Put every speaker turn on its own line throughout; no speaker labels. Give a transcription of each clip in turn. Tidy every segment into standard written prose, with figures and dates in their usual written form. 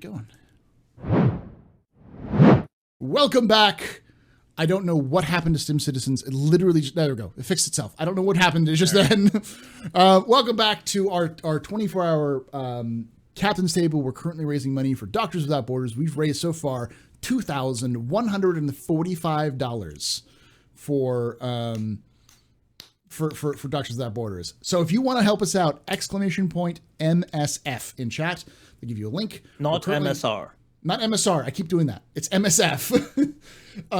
going. Welcome back. I don't know what happened to Stim Citizens. It literally just, there we go. It fixed itself. I don't know what happened just then. Welcome back to our 24-hour captain's table. We're currently raising money for Doctors Without Borders. We've raised so far $2,145 for Doctors Without Borders. So if you want to help us out, !MSF in chat. They give you a link.
Not MSR.
Not MSR. I keep doing that. It's MSF.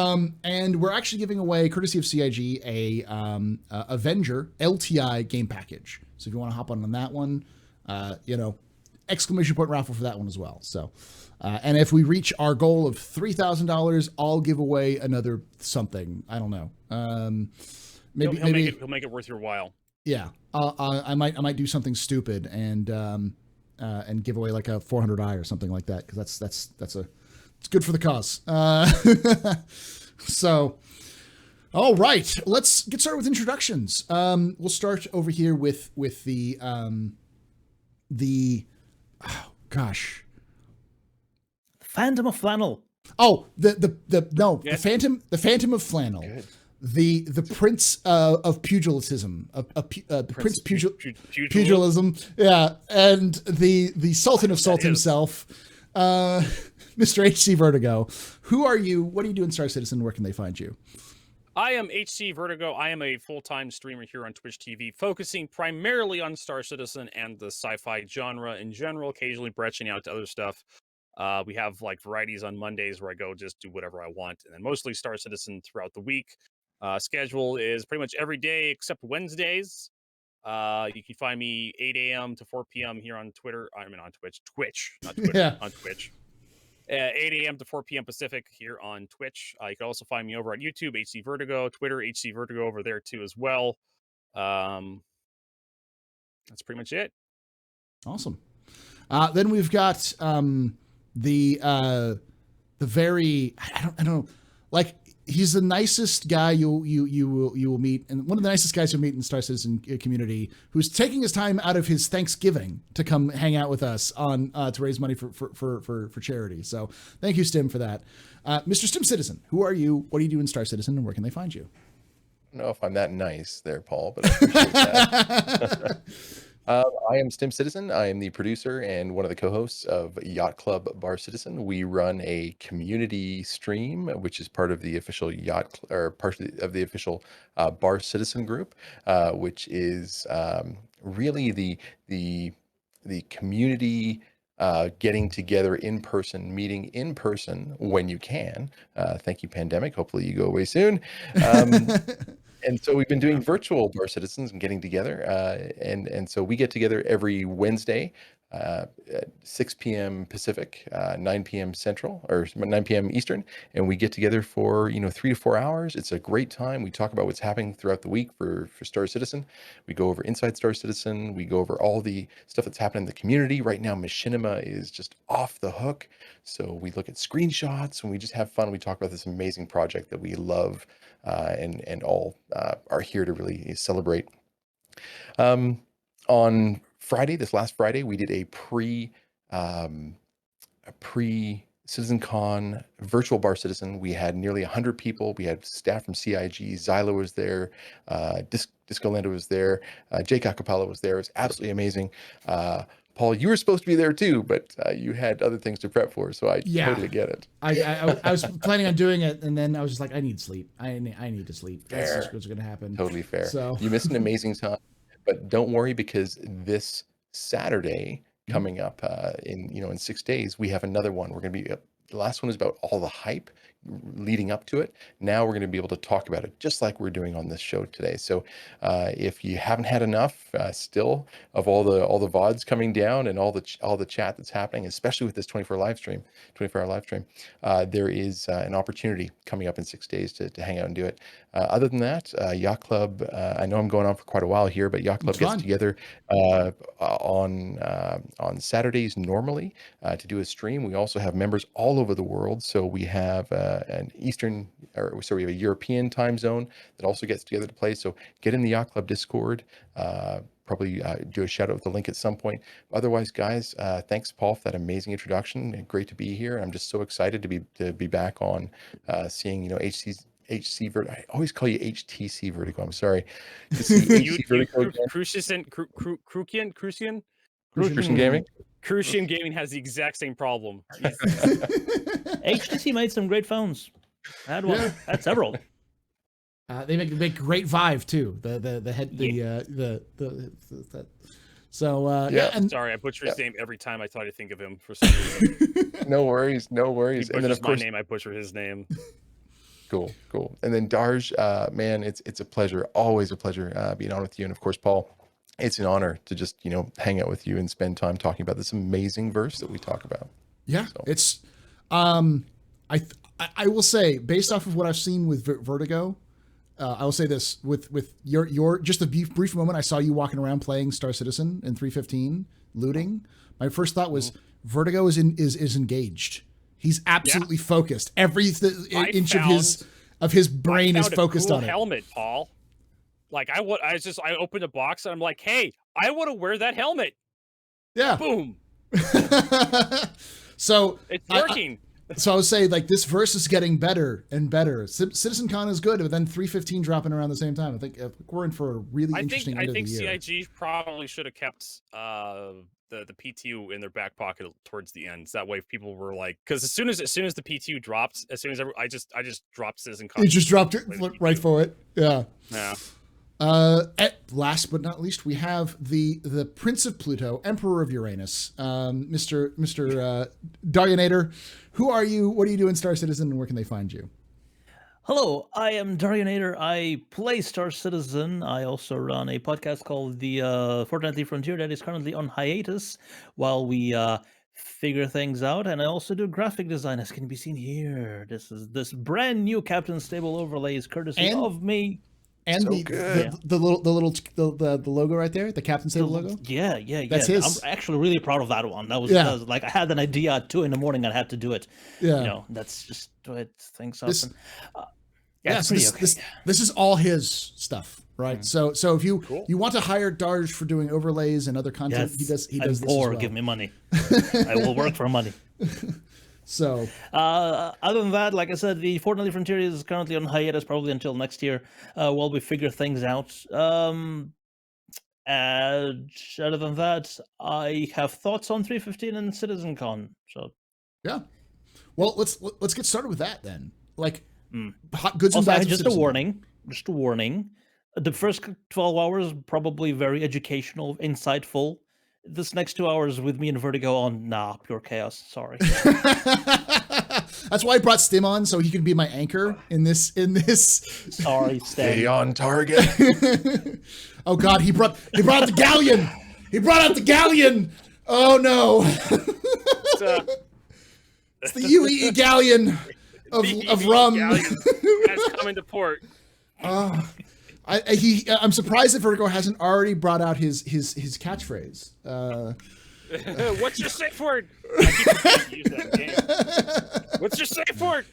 And we're actually giving away, courtesy of CIG, a Avenger LTI game package. So if you want to hop on that one, exclamation point raffle for that one as well. So, and if we reach our goal of $3,000, I'll give away another something. I don't know. Maybe
he'll make it worth your while.
Yeah, I might do something stupid and give away like a 400i or something like that, because it's good for the cause. So, all right, let's get started with introductions. We'll start over here with the
Phantom of Flannel.
Oh, the Phantom of Flannel. Good. The Prince of Pugilism, Prince Pugilism, yeah, and the Sultan of Salt himself, Mr. HC Vertigo. Who are you? What do you do in Star Citizen? Where can they find you?
I am HC Vertigo. I am a full-time streamer here on Twitch TV, focusing primarily on Star Citizen and the sci-fi genre in general, occasionally branching out to other stuff. We have like varieties on Mondays where I go just do whatever I want, and then mostly Star Citizen throughout the week. Schedule is pretty much every day except Wednesdays. You can find me 8 a.m. to 4 p.m. here on Twitter. I mean, on Twitch, not Twitter,
yeah.
On Twitch. 8 a.m. to 4 p.m. Pacific here on Twitch. You can also find me over on YouTube, HC Vertigo, Twitter, HC Vertigo over there too as well. That's pretty much it.
Awesome. Then we've got the very, I don't know, like, he's the nicest guy you will meet, and one of the nicest guys you'll meet in the Star Citizen community, who's taking his time out of his Thanksgiving to come hang out with us on to raise money for charity. So thank you, Stim, for that. Mr. Stim Citizen, who are you? What do you do in Star Citizen, and where can they find you?
I don't know if I'm that nice there, Paul, but I appreciate that. I am Stim Citizen. I am the producer and one of the co-hosts of Yacht Club Bar Citizen. We run a community stream, which is part of the official part of the official Bar Citizen group, which is really the community getting together in person, meeting in person when you can. Thank you, pandemic. Hopefully you go away soon. And so we've been doing virtual Bar Citizens and getting together. And so we get together every Wednesday at 6 p.m. Pacific, 9 p.m. Central, or 9 p.m. Eastern. And we get together for, 3 to 4 hours. It's a great time. We talk about what's happening throughout the week for Star Citizen. We go over Inside Star Citizen. We go over all the stuff that's happening in the community. Right now, Machinima is just off the hook. So we look at screenshots and we just have fun. We talk about this amazing project that we love. And all are here to really celebrate. On Friday, this last Friday, we did a pre CitizenCon virtual Bar Citizen. We had nearly 100 people. We had staff from CIG. Zyla was there. Disco Lando was there. Jake Acapella was there. It was absolutely amazing. Paul, you were supposed to be there too, but you had other things to prep for, so I totally get it.
I was planning on doing it, and then I was just like, I need sleep. I need to sleep.
Fair.
That's just what's going to happen.
Totally fair.
So
you missed an amazing time, but don't worry, because this Saturday coming up in 6 days, we have another one. We're going to be the last one is about all the hype leading up to it. Now we're going to be able to talk about it just like we're doing on this show today. So if you haven't had enough still of all the VODs coming down and all the chat that's happening, especially with this 24-hour live stream, there is an opportunity coming up in 6 days to hang out and do it. Other than that, Yacht Club, I know I'm going on for quite a while here, but Yacht Club gets together on Saturdays normally to do a stream. We also have members all over the world. So we have we have a European time zone that also gets together to play. So get in the Yacht Club Discord. probably do a shout out with the link at some point. Otherwise, guys, thanks, Paul, for that amazing introduction. And great to be here. I'm just so excited to be back on, seeing HC Vertigo. I always call you HTC Vertigo. I'm sorry. To see HC Vertigo again.
Crucian
Crucian Gaming.
Crucian Gaming has the exact same problem.
HTC made some great phones. I had one.
Yeah.
I had several.
They make great Vive too. The head So
Yeah.
and
Sorry, I butcher his name every time I try to think of him for some reason.
No worries.
He
And then
butchers
of
my
course,
name, I butcher his name.
cool. And then Darj, man, it's a pleasure, always a pleasure being on with you. And of course, Paul, it's an honor to just hang out with you and spend time talking about this amazing verse that we talk about.
yeah,
So.
it's I will say, based off of what I've seen with Vertigo, I will say this with your just a brief moment I saw you walking around playing Star Citizen in 315 looting. My first thought was Vertigo is engaged. He's absolutely focused. Every inch of his brain is focused on it.
Helmet, Paul. Like I opened a box and I'm like, hey, I want to wear that helmet.
Yeah.
Boom.
So
it's working.
So I would say, like, this verse is getting better and better. CitizenCon is good, but then 315 dropping around the same time. I think we're in for a really interesting end of the year.
I think CIG probably should have kept the PTU in their back pocket towards the end. So that way people were like, because as soon as the PTU dropped, I just dropped CitizenCon.
You just dropped it right for it. Yeah.
Yeah.
Last but not least, we have the Prince of Pluto, Emperor of Uranus, Mr. Darionator. Who are you? What do you do in Star Citizen, and where can they find you?
Hello, I am Darionator. I play Star Citizen. I also run a podcast called the Fortnightly Frontier that is currently on hiatus while we figure things out. And I also do graphic design, as can be seen here. This brand new Captain Stable overlay is courtesy of me.
And
So
the logo right there, the Captain Stable logo.
Yeah.
That's his.
I'm actually really proud of that one. That was like I had an idea at 2 a.m. and I had to do it.
Yeah.
That's just the way things
This-
happen.
So this is all his stuff, right?
Mm.
So if you
Cool.
you want to hire Darj for doing overlays and other content, he does
I'm
this as
poor.
well.
Give me money. I will work for money.
So
Other than that, like I said, the Fortnightly Frontier is currently on hiatus, probably until next year, while we figure things out. And other than that, I have thoughts on 315 and CitizenCon. So
yeah, well let's get started with that then. Like hot goods and
also,
bads. of
just a
Citizen.
warning. Just a warning. The first 12 hours probably very educational, insightful. This next 2 hours with me and Vertigo on, pure chaos. Sorry.
That's why I brought Stim on, so he can be my anchor in this.
Sorry,
Stay
Stan.
on target.
Oh God, he brought out the galleon. He brought out the galleon. Oh no, it's the UEE galleon of rum.
Has come into port.
I'm surprised that Vertigo hasn't already brought out his catchphrase.
What's your safe word? I keep forgetting to use that game. What's your safe word?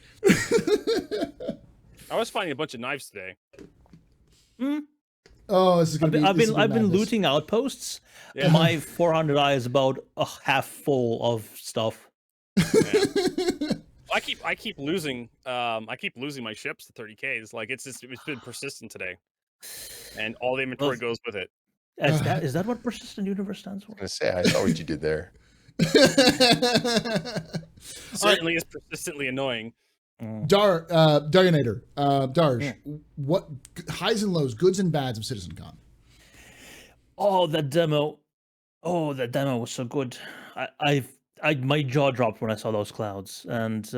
I was finding a bunch of knives today.
Oh, this is gonna be.
I've
this is gonna
been
be madness.
looting outposts.
Yeah.
My 400i is about half full of stuff.
I keep losing. I keep losing my ships to 30Ks. Like it's been persistent today, and all the inventory goes with it.
Is that what persistent universe stands for?
I was gonna say, I saw what you did there.
Certainly is persistently annoying.
Darionator, Darj, what highs and lows, goods and bads of CitizenCon?
Oh, that demo was so good. My jaw dropped when I saw those clouds, and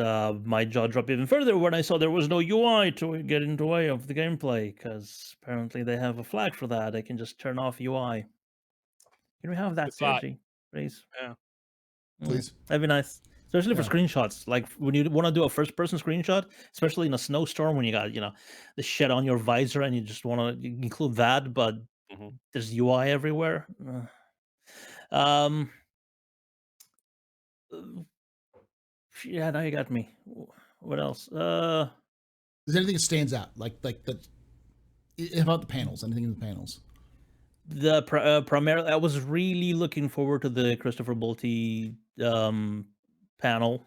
my jaw dropped even further when I saw there was no UI to get in the way of the gameplay, because apparently they have a flag for that. They can just turn off UI. Can we have that,
Good thought.
CG, please?
Yeah.
Please.
That'd be nice. Especially for screenshots. Like when you want to do a first-person screenshot, especially in a snowstorm when you got, the shit on your visor and you just want to include that, but there's UI everywhere. Yeah, now you got me. What else?
Is there anything that stands out? Like the about the panels? Anything in the panels?
Primarily, I was really looking forward to the Christopher Bolty panel.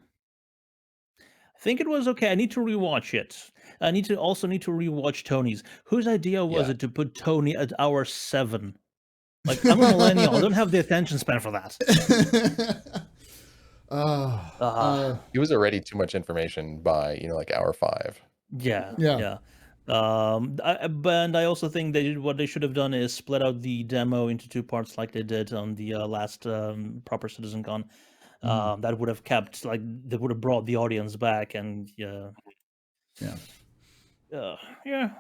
I think it was okay. I need to rewatch it. I need to rewatch Tony's. Whose idea was
Yeah.
it to put Tony at hour 7? Like, I'm a millennial. I don't have the attention span for that.
It was already too much information by, like hour 5.
Yeah.
Yeah.
And I also think what they should have done is split out the demo into 2 parts, like they did on the last proper CitizenCon. That would have kept, like, that would have brought the audience back, and yeah. Well,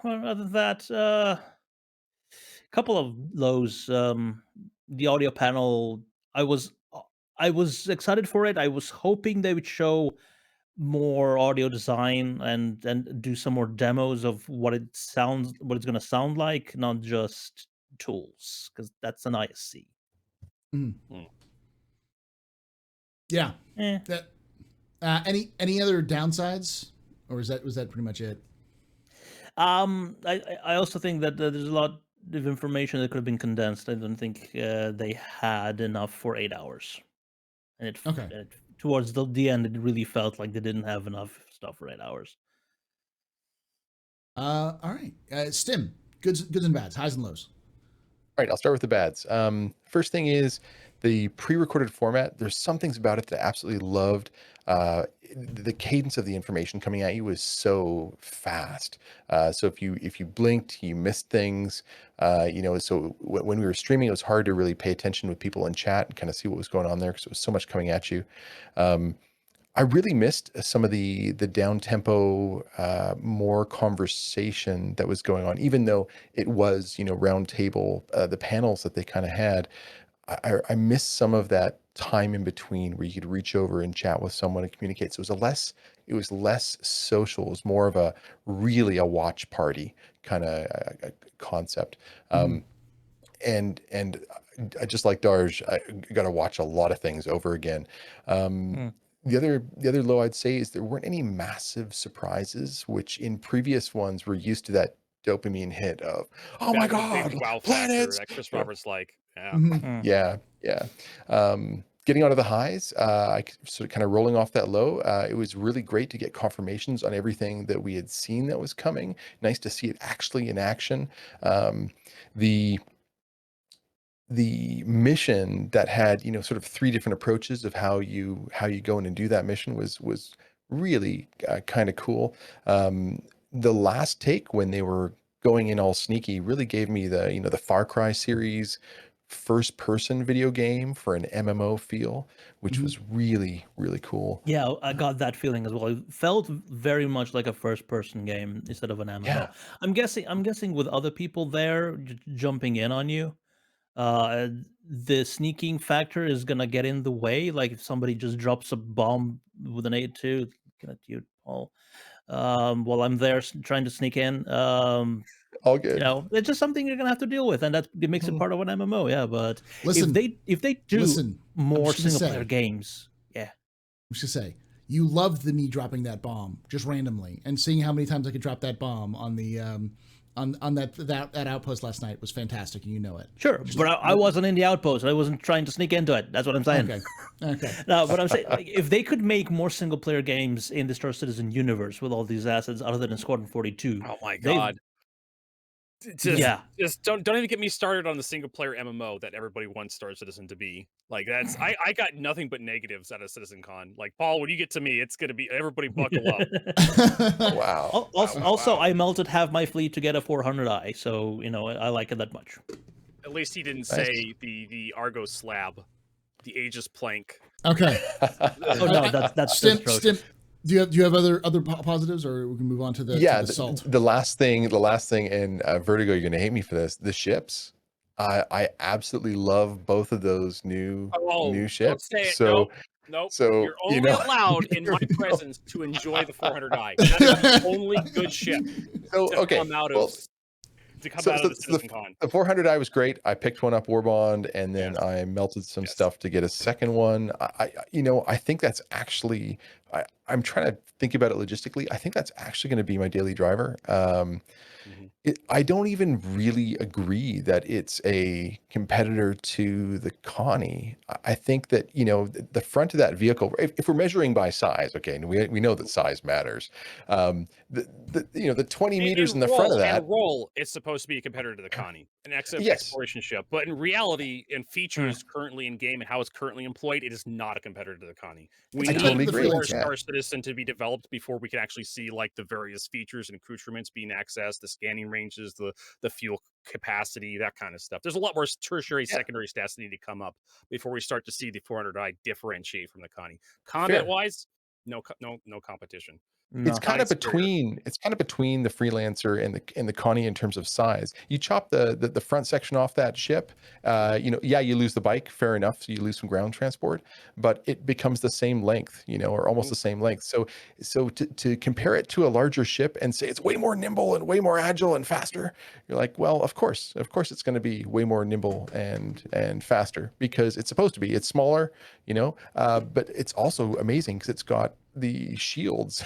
other than that, couple of lows. The audio panel, I was excited for it. I was hoping they would show more audio design and do some more demos of what it's going to sound like, not just tools, because that's an ISC.
Yeah.
Eh.
Any other downsides, or was that pretty much it?
I also think that there's a lot of information that could have been condensed. I don't think they had enough for 8 hours, and towards the end, it really felt like they didn't have enough stuff for 8 hours.
All right, Stim, goods and bads, highs and lows.
All right, I'll start with the bads. First thing is the pre-recorded format. There's some things about it that I absolutely loved. The cadence of the information coming at you was so fast. So if you blinked, you missed things. So when we were streaming, it was hard to really pay attention with people in chat and kind of see what was going on there because it was so much coming at you. I really missed some of the down tempo, more conversation that was going on, even though it was, round table, the panels that they kind of had. I missed some of that time in between where you could reach over and chat with someone and communicate. So it was less social. It was more of a watch party kind of concept. And I just like Darj, I got to watch a lot of things over again. The other low I'd say is there weren't any massive surprises, which in previous ones we're used to that dopamine hit of, oh my God,
wow
planets.
Factor that Chris Roberts like.
Yeah. Getting out of the highs, I sort of kind of rolling off that low. It was really great to get confirmations on everything that we had seen that was coming. Nice to see it actually in action. The mission that had, sort of 3 different approaches of how you go in and do that mission was really kind of cool. The last take when they were going in all sneaky really gave me the Far Cry series first person video game for an MMO feel, which was really, really cool.
Yeah, I got that feeling as well. It felt very much like a first person game instead of an MMO.
Yeah.
I'm guessing with other people there jumping in on you, the sneaking factor is gonna get in the way. Like if somebody just drops a bomb with an 8-2, get at you, Paul. While I'm there trying to sneak in,
All good.
it's just something you're gonna have to deal with, and it makes it part of an MMO. Yeah, but
Listen,
if they do more
I'm just gonna
single player games, yeah.
I'm just gonna say, you loved me dropping that bomb just randomly and seeing how many times I could drop that bomb on the on that outpost last night was fantastic, and you know it.
Sure, but I wasn't in the outpost. I wasn't trying to sneak into it. That's what I'm saying.
Okay.
No, but I'm saying, like, if they could make more single player games in the Star Citizen universe with all these assets other than Squadron 42.
Oh my God. Just don't even get me started on the single player MMO that everybody wants Star Citizen to be. Like that's I got nothing but negatives out of CitizenCon. Like Paul, when you get to me, it's gonna be everybody buckle up.
Wow.
Also, I melted half my fleet to get a 400i, so I like it that much.
At least he didn't say the Argo slab, the Aegis plank.
Okay.
Oh no, that's
Stim. Do you have other positives, or we can move on to the to the salt?
The last thing, and Vertigo, you're gonna hate me for this. The ships, I absolutely love both of those new ships.
Don't say it.
So
nope.
So
you're only allowed in my presence to enjoy the 400i. That is the only good ship to come out of. The CitizenCon.
The 400i was great. I picked one up Warbond, and then I melted some stuff to get a second one. I think that's actually I'm trying to think about it logistically. I think that's actually going to be my daily driver.
Mhm.
I don't even really agree that it's a competitor to the Connie. I think that, the front of that vehicle, if we're measuring by size, okay, and we know that size matters. The 20 meters in the front of that,
it's supposed to be a competitor to the Connie, an
yes,
exploration ship. But in reality, in features currently in game and how it's currently employed, it is not a competitor to the Connie. We
It's a
need
competitor to the
agree.
more
Freelancer.
Yeah.
Star Citizen to be developed before we can actually see like the various features and accoutrements being accessed, the scanning ranges, the fuel capacity, that kind of stuff. There's a lot more tertiary,
Yeah.
secondary stats that need to come up before we start to see the 400i differentiate from the Connie.
Fair.
Combat wise, no competition.
It's
No.
kind of
Connie's superior.
between the Freelancer and the Connie in terms of size. You chop the front section off that ship, you lose the bike, fair enough. So you lose some ground transport, but it becomes the same length, or almost the same length. So to compare it to a larger ship and say it's way more nimble and way more agile and faster, you're like, well, of course it's going to be way more nimble and faster because it's supposed to be. It's smaller, but it's also amazing because it's got the shields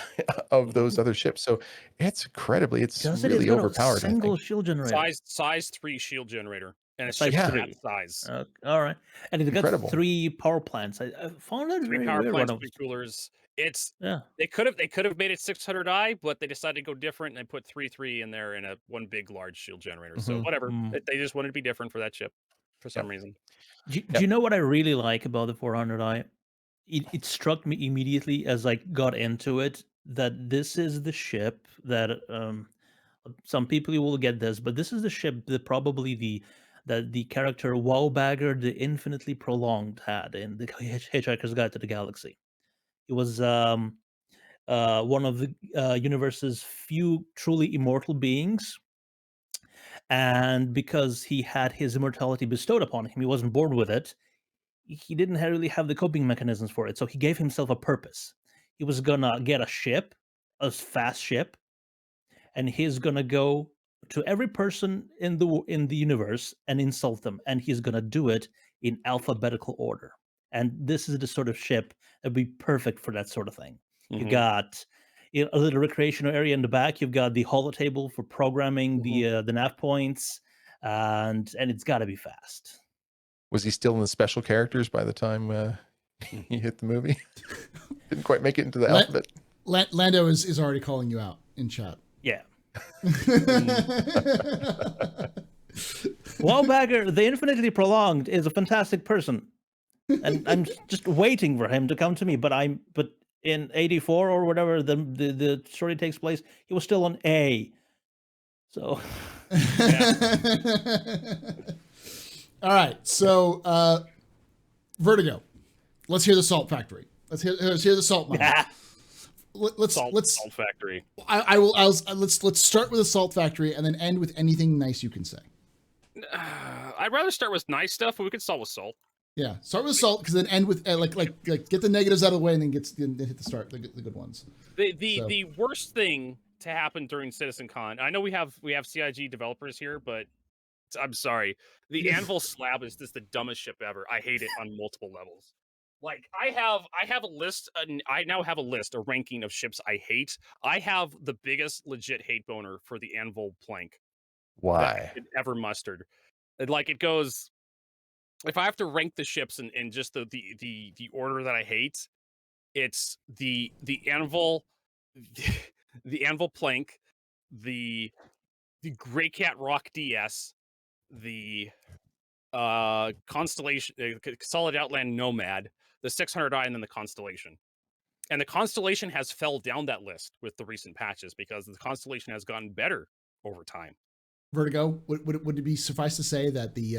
of those other ships. So it's
Does it? It's
really
got a
overpowered, I
single
think.
shield generator.
Size 3 shield generator, and it's
Size
shipped
Yeah.
that
3.
size.
All right, and it got
Incredible.
3 power plants. I found that
3
very
power
weird.
plants, 3 coolers.
Yeah.
They could have made it 600i, but they decided to go different and they put 3 in there in a one big large shield generator. So
Mhm.
whatever,
Mm.
they just wanted to be different for that chip for some reason.
Do
Yep.
you know what I really like about the 400i? It struck me immediately as I got into it that this is the ship that some people will get this, but this is the ship that probably the character Wowbagger the Infinitely Prolonged had in the Hitchhiker's Guide to the Galaxy. It was one of the universe's few truly immortal beings, and because he had his immortality bestowed upon him, he wasn't born with it. He didn't really have the coping mechanisms for it, so he gave himself a purpose. He was gonna get a ship, a fast ship, and he's gonna go to every person in the universe and insult them, and he's gonna do it in alphabetical order. And this is the sort of ship that'd be perfect for that sort of thing. You
Mhm.
got a little recreational area in the back. You've got the holotable for programming the nav points, and it's got to be fast.
Was he still in the special characters by the time he hit the movie? Didn't quite make it into the alphabet.
Lando is already calling you out in chat.
Yeah. Wowbagger, the Infinitely Prolonged, is a fantastic person, and I'm just waiting for him to come to me. But in '84 or whatever the story takes place, he was still on A. So,
all right. So, Vertigo. Let's hear the Salt Factory. Let's hear the Salt Mine. Let's
Salt Factory.
Let's start with the Salt Factory and then end with anything nice you can say.
I'd rather start with nice stuff, but we could start with salt.
Yeah, start with salt because then end with like get the negatives out of the way and then hit the start the good ones.
The worst thing to happen during CitizenCon. I know we have CIG developers here, but I'm sorry. The Anvil slab is just the dumbest ship ever. I hate it on multiple levels. Like I have a list. I now have a list, a ranking of ships I hate. I have the biggest legit hate boner for the Anvil plank that I
Why?
could ever mustered. Like it goes. If I have to rank the ships in just the order that I hate, it's the Anvil, the Anvil plank, the Grey Cat Rock DS, the Constellation, Solid Outland Nomad, the 600i, and then the Constellation. And the Constellation has fell down that list with the recent patches because the Constellation has gotten better over time.
Vertigo, would it be suffice to say that the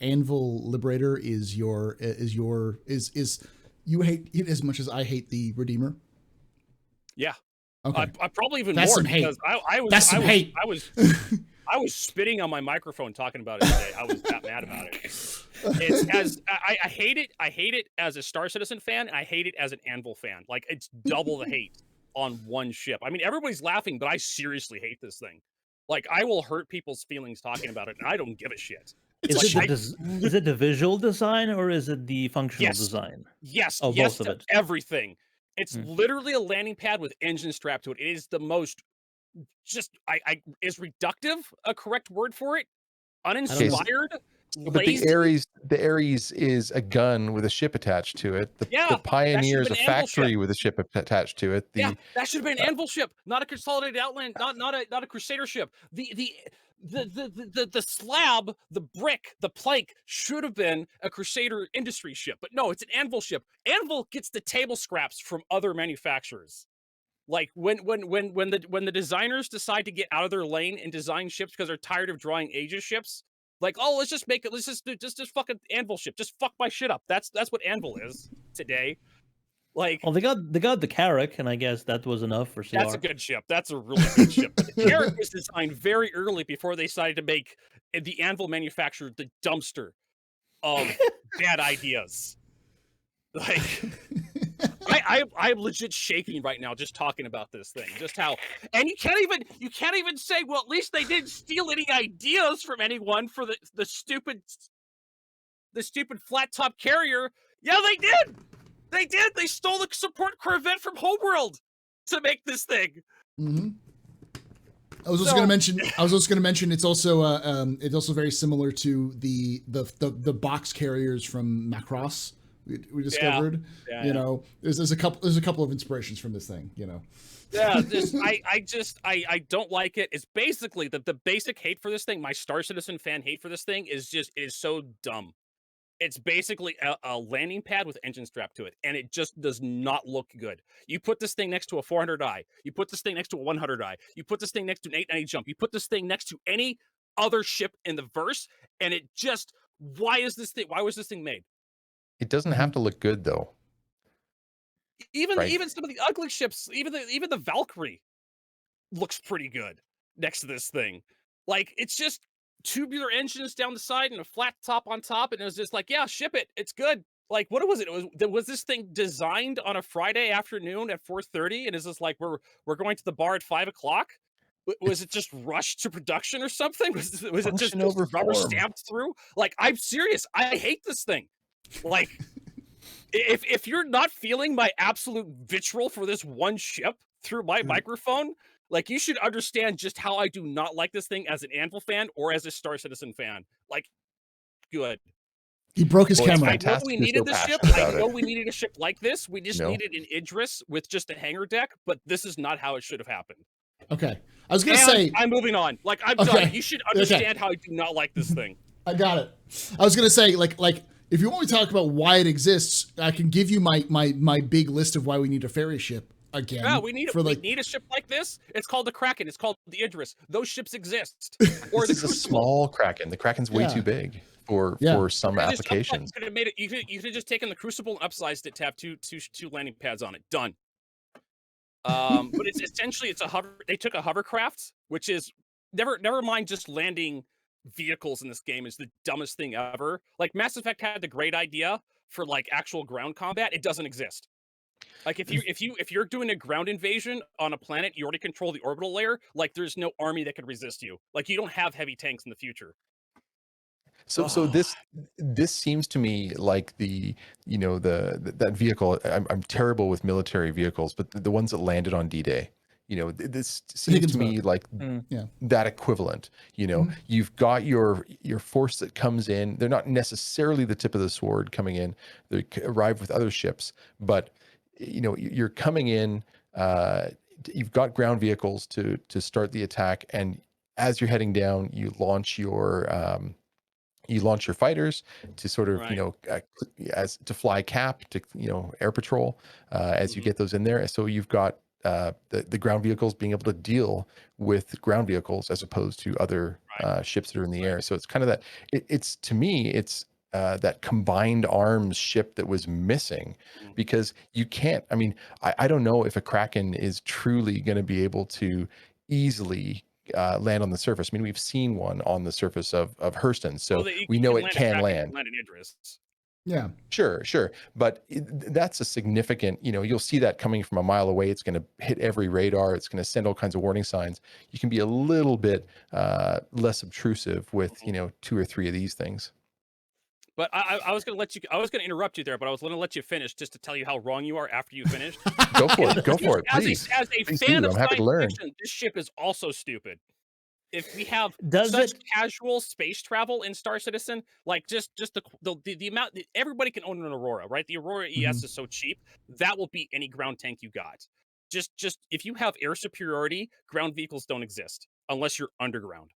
Anvil Liberator is you hate it as much as I hate the Redeemer?
Yeah.
Okay.
I probably even
That's
more
some hate.
because
That's some hate.
I was spitting on my microphone talking about it today. I was that mad about it. It's as I hate it. I hate it as a Star Citizen fan. And I hate it as an Anvil fan. Like it's double the hate on one ship. I mean, everybody's laughing, but I seriously hate this thing. Like I will hurt people's feelings talking about it, and I don't give a shit.
It's
Is,
like,
is it the visual design or is it the functional
Yes.
design?
Yes,
Oh,
yes
both of
to
it.
everything. It's
Hmm.
literally a landing pad with engine strapped to it. It is the most is reductive a correct word for it? Uninspired,
But
lazy.
The Ares is a gun with a ship attached to it. The
Yeah, that should
Pioneer
have
is a
been an anvil ship.
factory with a ship attached to it.
Yeah,
The
that should have been an anvil ship, not a consolidated outland, not a crusader ship. The slab, the brick, the plank should have been a crusader industry ship, but no, it's an anvil ship. Anvil gets the table scraps from other manufacturers. Like when the designers decide to get out of their lane and design ships because they're tired of drawing Aegis ships, like, oh, let's just make it, let's just do just fucking anvil ship, just fuck my shit up. That's what anvil is today. Like,
Well, they got the Carrack, and I guess that was enough for CR.
that's a good ship. That's a really good ship. But the Carrack was designed very early before they decided to make the anvil manufacturer the dumpster of bad ideas. Like, I'm legit shaking right now just talking about this thing. Just how, and you can't even say, well, at least they didn't steal any ideas from anyone for the stupid flat top carrier. Yeah, they did. They did. They stole the support Corvette from Homeworld to make this thing.
mm-hmm. I was also going to mention it's also very similar to the box carriers from Macross we discovered.
Yeah,
you know, there's a couple of inspirations from this thing. You know.
Yeah, I don't like it. It's basically the basic hate for this thing. My Star Citizen fan hate for this thing is so dumb. It's basically a landing pad with engine strapped to it, and it just does not look good. You put this thing next to a 400i, you put this thing next to a 100i, you put this thing next to an 890 jump, you put this thing next to any other ship in the verse, and it just, why was this thing made?
It doesn't have to look good though.
Even
Right.
even some of the ugly ships, even the Valkyrie looks pretty good next to this thing. Like, it's just tubular engines down the side and a flat top on top, and it was just like, yeah, ship it. It's good. Like, what was it? Was this thing designed on a Friday afternoon at 4:30? And is this like we're going to the bar at 5 o'clock? Was it just rushed to production or something? Was it just
Function over
rubber
form.
stamped through? Like, I'm serious. I hate this thing. Like, if you're not feeling my absolute vitriol for this one ship through my microphone, like, you should understand just how I do not like this thing as an Anvil fan or as a Star Citizen fan. Like, good.
He broke his
Well, it's
camera.
I know
fantastic
we
you're
needed
so
this ship.
passionate
I
about
know
it.
we needed a ship like this. We just
No.
needed an Idris with just a hangar deck, but this is not how it should have happened.
Okay, I was gonna
And
say
I'm moving on. Like, I'm
Okay.
done. You should understand how I do not like this thing.
I got it. I was gonna say like if you want me to talk about why it exists, I can give you my big list of why we need a ferry ship again.
Yeah, we need
for
we need a ship like this. It's called the Kraken. It's called the Idris. Those ships exist. Or
This
the
is a small Kraken. The Kraken's way
Yeah.
too big for some
You could just
applications.
You could have made it. You could have just taken the Crucible and upsized it to have two landing pads on it. Done. But it's essentially a hover. They took a hovercraft, which is never mind just landing vehicles in this game is the dumbest thing ever. Like, Mass Effect had the great idea for like actual ground combat. It doesn't exist. Like, if you're doing a ground invasion on a planet, you already control the orbital layer. Like, there's no army that could resist you. Like, you don't have heavy tanks in the future.
So this seems to me like that vehicle. I'm terrible with military vehicles, but the ones that landed on D-Day, this seems to me like that equivalent. You've got your force that comes in. They're not necessarily the tip of the sword coming in. They arrive with other ships, but you're coming in. You've got ground vehicles to start the attack, and as you're heading down, you launch your fighters to sort of as to fly cap to air patrol as you get those in there. So you've got the ground vehicles being able to deal with ground vehicles as opposed to other ships that are in the air. So it's kind of that. It's to me, it's that combined arms ship that was missing, because you can't. I mean, I don't know if a Kraken is truly going to be able to easily land on the surface. I mean, we've seen one on the surface of Hurston, so we know it can land.
Land in Idris.
Yeah.
Sure. But that's a significant, you'll see that coming from a mile away. It's going to hit every radar. It's going to send all kinds of warning signs. You can be a little bit less obtrusive with, 2 or 3 of these things.
But I was going to interrupt you there, but I was going to let you finish just to tell you how wrong you are after you finished.
Go for it. Please.
As a
Please
fan
do.
of
I'm happy to
science
learn.
fiction, this ship is also stupid. If we have
Does
such
it?
casual space travel in Star Citizen, like just the amount everybody can own an Aurora, right? The Aurora ES is so cheap that will beat any ground tank you got. Just if you have air superiority, ground vehicles don't exist unless you're underground.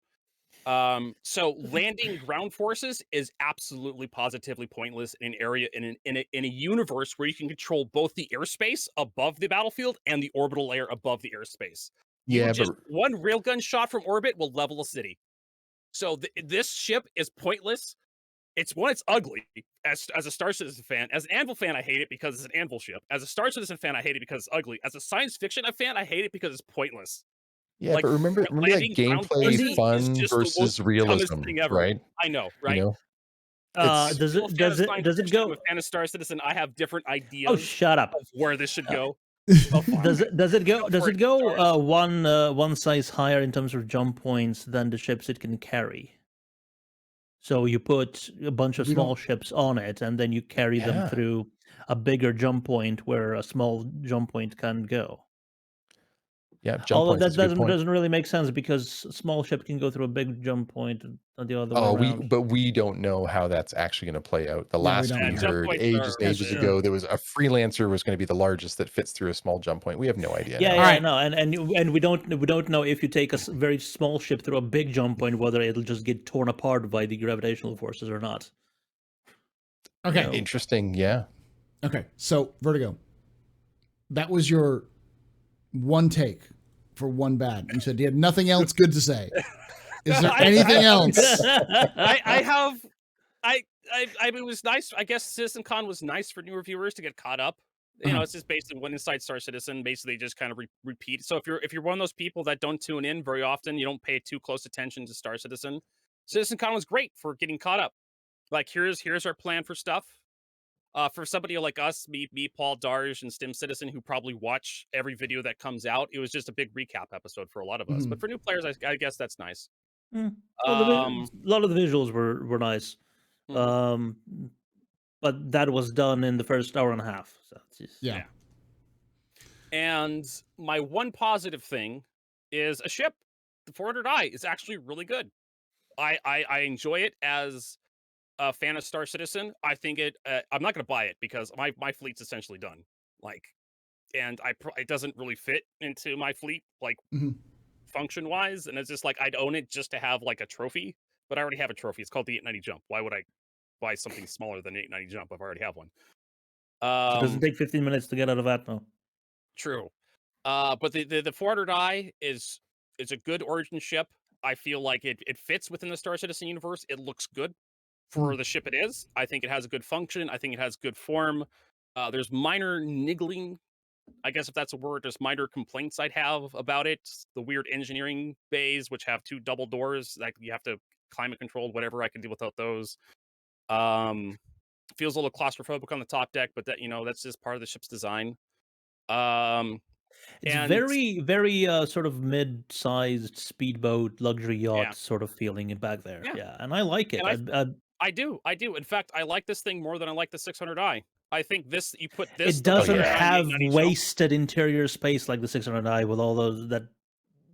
So landing ground forces is absolutely positively pointless in an area in a universe where you can control both the airspace above the battlefield and the orbital layer above the airspace.
Yeah, but
One railgun shot from orbit will level a city. So this ship is pointless. It's ugly. As a Star Citizen fan, as an Anvil fan, I hate it because it's an Anvil ship. As a Star Citizen fan, I hate it because it's ugly. As a science fiction fan, I hate it because it's pointless.
yeah,
Like
but remember that
landing ground
gameplay
forces is
fun
just the most
versus
dumbest
realism,
thing ever.
right?
I know,
You
right?
know,
I'm
Does
a
it
fan of science
does it
fiction, I'm
go?
a fan of Star Citizen. I have different
Oh,
ideas
shut up.
of where this should
Uh,
go. Oh, fine.
Does it go?
Go
Does
for
it
it,
go
Stars.
one size higher in terms of jump points than the ships it can carry? So you put a bunch of
We
small
don't.
ships on it, and then you carry them
Yeah.
through a bigger jump point where a small jump point can go.
Yeah, jump
Although
points
that
is a good point.
doesn't really make sense because a small ship can go through a big jump point and the other way around.
But we don't know how that's actually going to play out. The
Yeah, we
last
don't
we
know.
Jump
heard
points
ages and
are
That's
ages
true.
ago, there was a freelancer was going to be the largest that fits through a small jump point. We have no idea.
Yeah,
now.
yeah,
Alright.
no, and we don't know if you take a very small ship through a big jump point whether it'll just get torn apart by the gravitational forces or not.
Okay.
know.
Interesting. Yeah.
Okay. So Vertigo, that was your one take for one bad. You said you had nothing else good to say. Is there anything else?
I have I mean, it was nice. I guess CitizenCon was nice for new reviewers to get caught up. It's just basically one inside Star Citizen. Basically, just kind of repeat. So if you're one of those people that don't tune in very often, you don't pay too close attention to Star Citizen. CitizenCon was great for getting caught up. Like here's our plan for stuff. For somebody like us, me, Paul, Darj, and Stim Citizen, who probably watch every video that comes out, it was just a big recap episode for a lot of us. But for new players, I guess that's nice.
Well,
Um,
a lot of the visuals were nice,
mhm.
but that was done in the first hour and a half. So
Yeah.
And my one positive thing is a ship. The 400i is actually really good. I enjoy it as a fan of Star Citizen. I think it. I'm not going to buy it because my fleet's essentially done. Like, and it doesn't really fit into my fleet like
Mhm.
function wise. And it's just like I'd own it just to have like a trophy. But I already have a trophy. It's called the 890 Jump. Why would I buy something smaller than 890 Jump if I already have one?
it doesn't take 15 minutes to get out of Atmo.
True. But the 400i is a good origin ship. I feel like it fits within the Star Citizen universe. It looks good for the ship it is. I think it has a good function. I think it has good form. There's minor niggling, I guess if that's a word, there's minor complaints I'd have about it. The weird engineering bays, which have 2 double doors, like you have to climate controlled, whatever. I can do without those. Feels a little claustrophobic on the top deck, but that's just part of the ship's design.
It's
And
very, very sort of mid-sized speedboat, luxury yacht
Yeah.
sort of feeling back there.
Yeah.
Yeah, and I like it.
And I do. In fact, I like this thing more than I like the 600i. I think you put this.
It
the
doesn't
400i and the
have
890 Jump.
wasted interior space like the 600i with all those that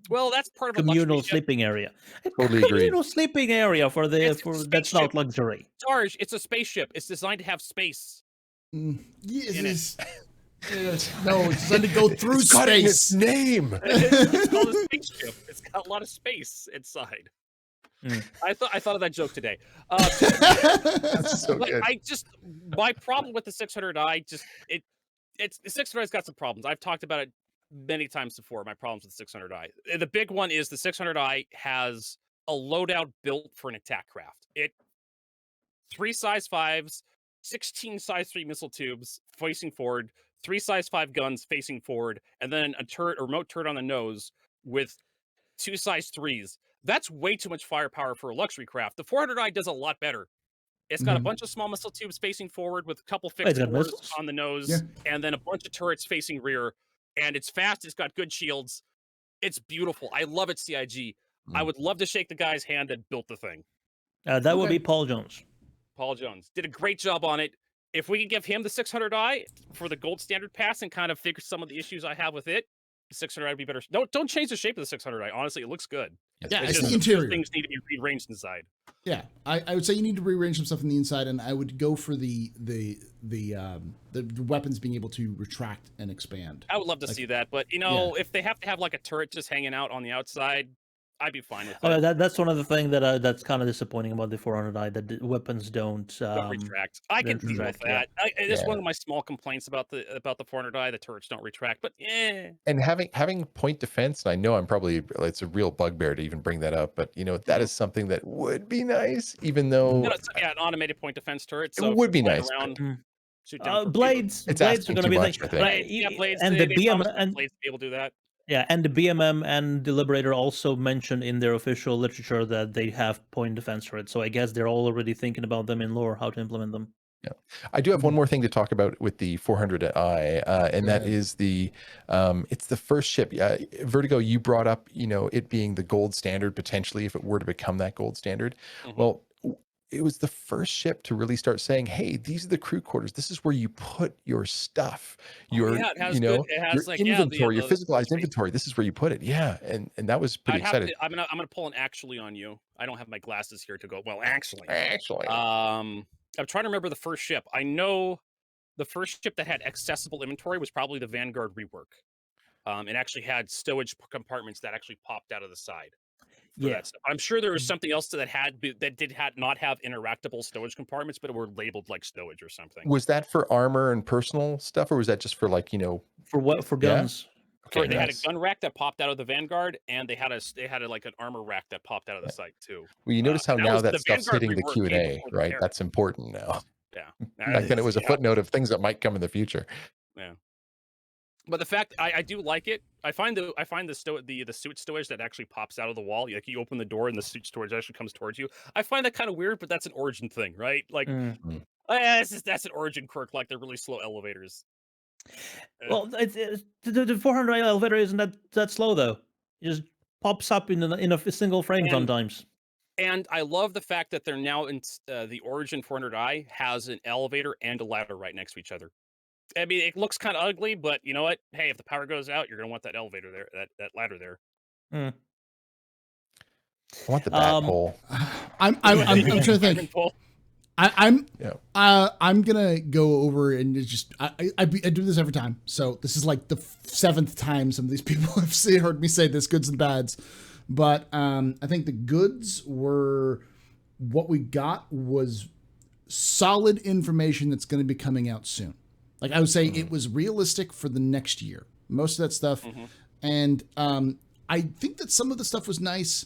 Well, that's part of a luxury
communal
ship.
sleeping area. A
Totally agreed.
communal sleeping area for
It's a
that's not
spaceship.
luxury.
Darj, it's a spaceship. It's designed to have space.
Yes. No, it's designed to go through
It's got it in its
space.
name.
It's called a spaceship. It's got a lot of space inside.
Mm.
I thought of that joke today.
That's so
But
good.
my problem with the 600i it's the 600i's got some problems. I've talked about it many times before. My problems with the 600i. The big one is the 600i has a loadout built for an attack craft. 3 size 5s, 16 size 3 missile tubes facing forward, 3 size 5 guns facing forward, and then a remote turret on the nose with 2 size 3s. That's way too much firepower for a luxury craft. The 400i does a lot better. It's got a
Mhm.
bunch of small missile tubes facing forward with a couple
Wait, it's
fixed
got
cores
missiles?
on the nose,
Yeah.
and then a bunch of turrets facing rear. And it's fast. It's got good shields. It's beautiful. I love it, CIG. I
Mm.
would love to shake the guy's hand that built the thing.
That would
Okay.
be Paul Jones.
Paul Jones did a great job on it. If we can give him the 600i for the gold standard pass and kind of fix some of the issues I have with it, the 600i would be better. Don't change the shape of the 600i. Honestly, it looks good.
Yeah,
It's
it's
just
the
a few
interior.
things need to be rearranged inside.
Yeah, I would say you need to rearrange some stuff on the inside, and I would go for the weapons being able to retract and expand.
I would love to see that, but if they have to have like a turret just hanging out on the outside, I'd be fine with
Oh,
that.
that's one of the things that that's kind of disappointing about the 400i, that the weapons don't
Don't retract. I can
don't
deal with
retract,
that. It's
Yeah.
one of my small complaints about the 400i. The turrets don't retract, but
And having point defense, and I know I'm probably it's a real bugbear to even bring that up, but that is something that would be nice, even though
an automated point defense turret.
it
So if
would be
you're flying
nice. But
around, shoot down torpedoes.
blades
it's
blades are
asking
going to
too
be
much,
thing.
I think.
Blades, blades.
And
they
the BM
promised
and
blades to be able to do that.
yeah, and the BMM and the Liberator also mentioned in their official literature that they have point defense turrets. So I guess they're already thinking about them in lore, how to implement them.
I do have one more thing to talk about with the 400i, and
Go
that
ahead.
is it's the first ship. Vertigo, you brought up, it being the gold standard potentially if it were to become that gold standard.
Mhm.
Well, it was the first ship to really start saying, "Hey, these are the crew quarters. This is where you put your stuff, your
Yeah, it has
you know
good. It
your
has
inventory, your
the
physicalized
space.
inventory. This is where you put it." Yeah, and that was pretty
I'd have
excited.
to. I'm gonna pull an actually on you. I don't have my glasses here to go. Well, actually,
Actually,
I'm trying to remember the first ship. I know the first ship that had accessible inventory was probably the Vanguard rework. It actually had stowage compartments that actually popped out of the side for
Yeah.
that stuff. I'm sure there was something else that did not have interactable stowage compartments, but it were labeled like stowage or something.
was that for armor and personal stuff, or was that just for
For what? For
Yeah?
guns?
Okay,
They had a
nice.
gun rack that popped out of the Vanguard, and they had like an armor rack that popped out of the site too.
Well, you notice how
That
now
was
that
the
stuff's
Vanguard
hitting the
rework came
Q&A,
before the
right?
Ferry.
That's important now.
Yeah.
Back then it was a
Yeah.
footnote of things that might come in the future.
Yeah. But the fact I do like it. I find the suit stowage that actually pops out of the wall. Like you open the door and the suit storage actually comes towards you. I find that kind of weird, but that's an Origin thing, right? Like that's an Origin quirk. Like they're really slow elevators.
Well, the 400 elevator isn't that slow though. It just pops up in a single frame
And-
sometimes.
And I love the fact that they're now in the Origin 400i has an elevator and a ladder right next to each other. I mean, it looks kind of ugly, but you know what? Hey, if the power goes out, you're gonna want that elevator there, that ladder there.
Hmm.
I want the bat pole.
I'm trying to think. I'm gonna go over and just I do this every time. So this is like the 7th time some of these people have heard me say this, goods and bads. But I think the goods were what we got was solid information that's going to be coming out soon. Like I would say, it was realistic for the next year. Most of that stuff, and I think that some of the stuff was nice.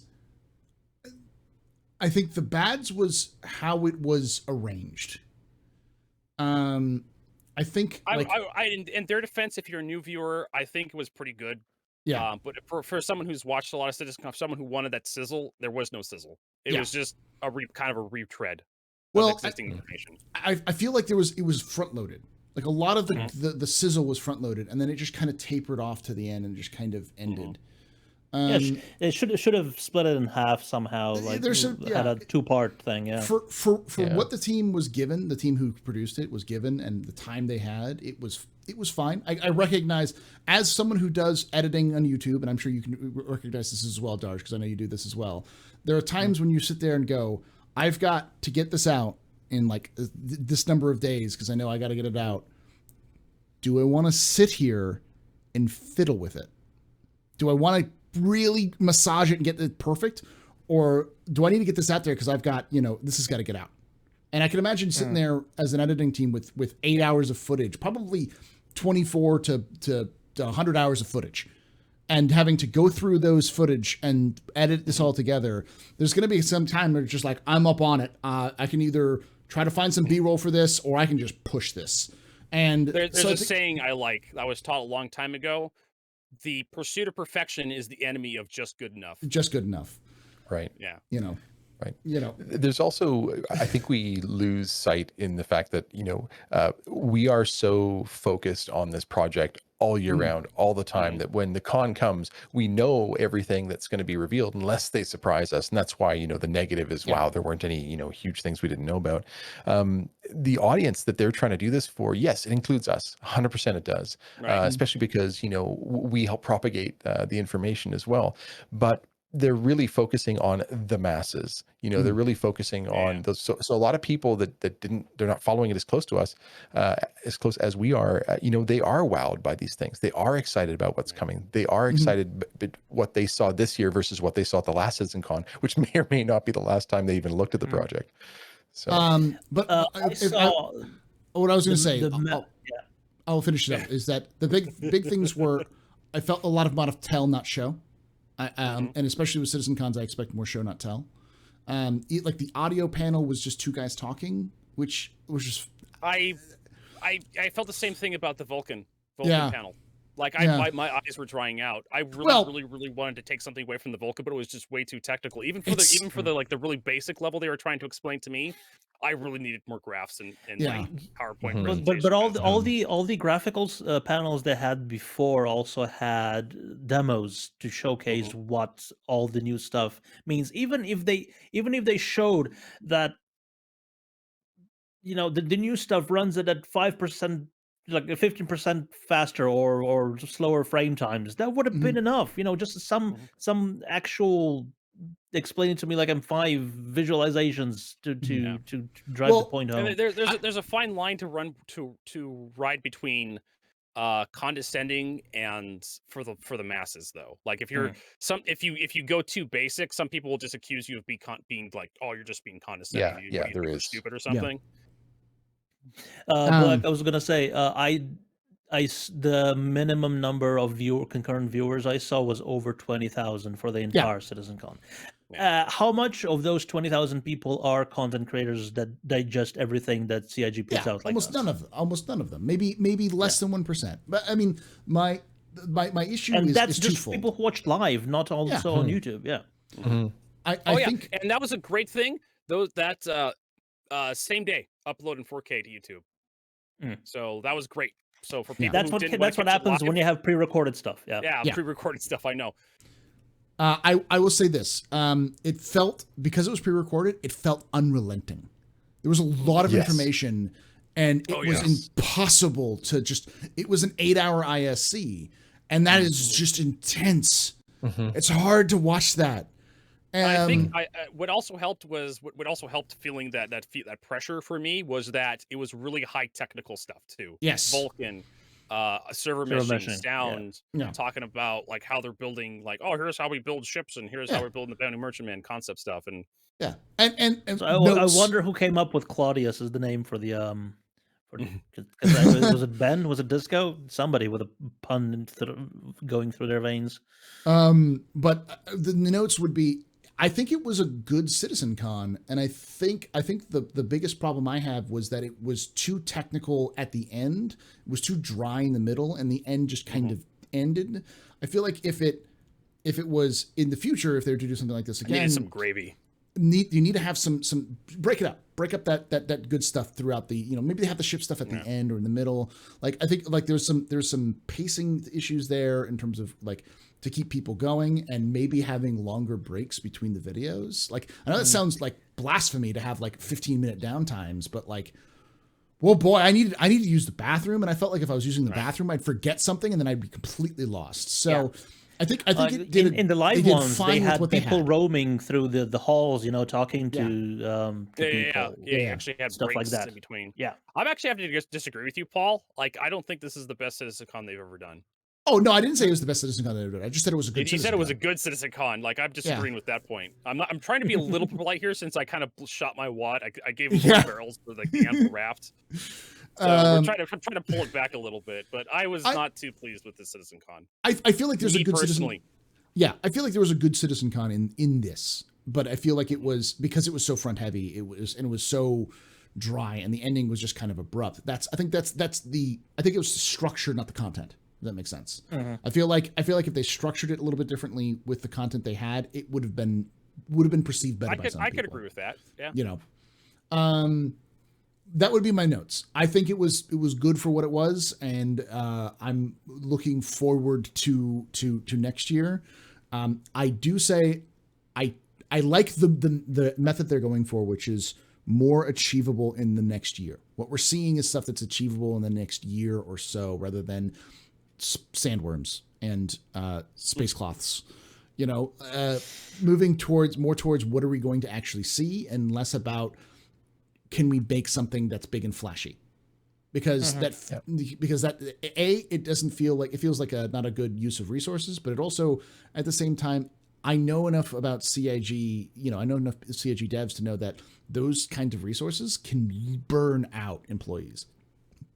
I think the bads was how it was arranged. I think
in their defense, if you're a new viewer, I think it was pretty good.
yeah.
But for someone who's watched a lot of Citizen, someone who wanted that sizzle, there was no sizzle. It
Yeah.
was just kind of a retread
Well,
of existing information.
I feel like it was front loaded. Like a lot of the sizzle was front loaded, and then it just kind of tapered off to the end and just kind of ended.
It should have split it in half somehow. Like
there's
had a 2-part thing. Yeah.
For what the team was given, the team who produced it was given, and the time they had, it was fine. I recognize, as someone who does editing on YouTube, and I'm sure you can recognize this as well, Darsh, because I know you do this as well. There are times when you sit there and go, I've got to get this out in like this number of days because I know I got to get it out. Do I want to sit here and fiddle with it? Do I want to really massage it and get it perfect? Or do I need to get this out there because I've got, this has got to get out? And I can imagine sitting there as an editing team with 8 hours of footage, probably 24 to 100 hours of footage, and having to go through those footage and edit this all together. There's going to be some time where it's just like, I'm up on it. I can either try to find some B-roll for this, or I can just push this. And
there's a saying I was taught a long time ago. The pursuit of perfection is the enemy of just good enough.
Just good enough.
Right.
Yeah.
Right.
You know,
There's also, I think we lose sight in the fact that, we are so focused on this project all year round, all the time, that when the con comes, we know everything that's going to be revealed unless they surprise us. And that's why, the negative is, wow, there weren't any, huge things we didn't know about. The audience that they're trying to do this for, yes, it includes us. 100% it does.
Right.
Especially because, we help propagate the information as well. But they're really focusing on the masses. They're really focusing on those. So a lot of people they're not following it as close to us, as close as we are. They are wowed by these things. They are excited about what's coming. They are excited what they saw this year versus what they saw at the last CitizenCon, which may or may not be the last time they even looked at the project. So,
but
I saw
what I was going to say,
yeah.
I'll finish it up, is that the big things were, I felt a lot of tell, not show. And especially with Citizen Cons, I expect more show, not tell. Like the audio panel was just two guys talking, which was just.
I felt the same thing about the Vulcan panel. Like my eyes were drying out. I really wanted to take something away from the Vulcan, but it was just way too technical. Even for the like the really basic level they were trying to explain to me, I really needed more graphs and like PowerPoint presentations.
But all the graphics panels they had before also had demos to showcase what all the new stuff means. Even if they showed that the new stuff runs it at 5%, like 15% faster or slower frame times, that would have been enough. Just some actual explaining to me like I'm 5 visualizations to drive the point home.
And there's a fine line to run to ride between condescending and for the masses, though. Like if you're if you go too basic, some people will just accuse you of being like, oh, you're just being condescending.
There is
stupid or something.
But I was gonna say, the minimum number of concurrent viewers I saw was over 20,000 for the entire CitizenCon. How much of those 20,000 people are content creators that digest everything that CIG puts out? Like
almost none of them. Maybe less than 1%. But I mean, my issue
and that's
is
just
twofold.
People who watched live, not also on YouTube.
I think,
and that was a great thing. That same day upload in 4K to YouTube. So that was great. So for people
that's what happens when you have pre-recorded stuff.
Pre-recorded stuff. I know.
I will say this. It felt, because it was pre-recorded, it felt unrelenting. There was a lot of information, and it was impossible to just. It was an 8-hour ISC, and that is just intense. It's hard to watch that.
I think what also helped feeling that pressure for me was that it was really high technical stuff too.
Yes,
Vulcan, server meshing, sound, talking about like how they're building, like, oh, here's how we build ships, and here's how we're building the Bounty Merchantman concept stuff, and
and
so I wonder who came up with Claudius as the name for the was it Ben? Was it Disco? Somebody with a pun going through their veins.
But the notes would be, I think it was a good CitizenCon, and I think the biggest problem I have was that it was too technical at the end. It was too dry in the middle, and the end just kind of ended. I feel like if it was in the future, if they were to do something like this again,
needed some gravy.
You need to have some break up that good stuff throughout the, maybe they have the ship stuff at the end or in the middle. Like, I think like there's some pacing issues there in terms of like to keep people going, and maybe having longer breaks between the videos. Like, I know that sounds like blasphemy to have like 15-minute downtimes, but like, well, boy, I need to use the bathroom, and I felt like if I was using the bathroom, I'd forget something and then I'd be completely lost. So I think it did
in the live ones they had people roaming through the halls, talking to people.
You actually had
stuff
breaks
like that
in between.
Yeah,
I'm actually having to disagree with you, Paul. Like, I don't think this is the best CitizenCon they've ever done.
Oh, no, I didn't say it was the best CitizenCon they've ever done. I just said it was a good CitizenCon.
You said it was a good CitizenCon. Like, I'm disagreeing with that point. I'm trying to be a little polite here, since I kind of shot my wad. I gave him both barrels for like the ample raft. So we're trying to pull it back a little bit, but I was not too pleased with the CitizenCon.
I feel like there's a good CitizenCon. Yeah, I feel like there was a good CitizenCon in this, but I feel like it was, because it was so front heavy. It was so dry, and the ending was just kind of abrupt. I think it was the structure, not the content. If that makes sense. I feel like if they structured it a little bit differently with the content they had, it would have been would have been perceived better by some
I
people.
could agree with that. Yeah.
You know, that would be my notes. I think it was good for what it was, and I'm looking forward to next year. I do say I like the method they're going for, which is more achievable in the next year. What we're seeing is stuff that's achievable in the next year or so, rather than sandworms and space cloths. You know, moving more towards what are we going to actually see, and less about can we bake something that's big and flashy. Because it doesn't feel like, it feels like not a good use of resources, but it also, at the same time, I know enough about CIG, you know, I know enough CIG devs to know that those kinds of resources can burn out employees,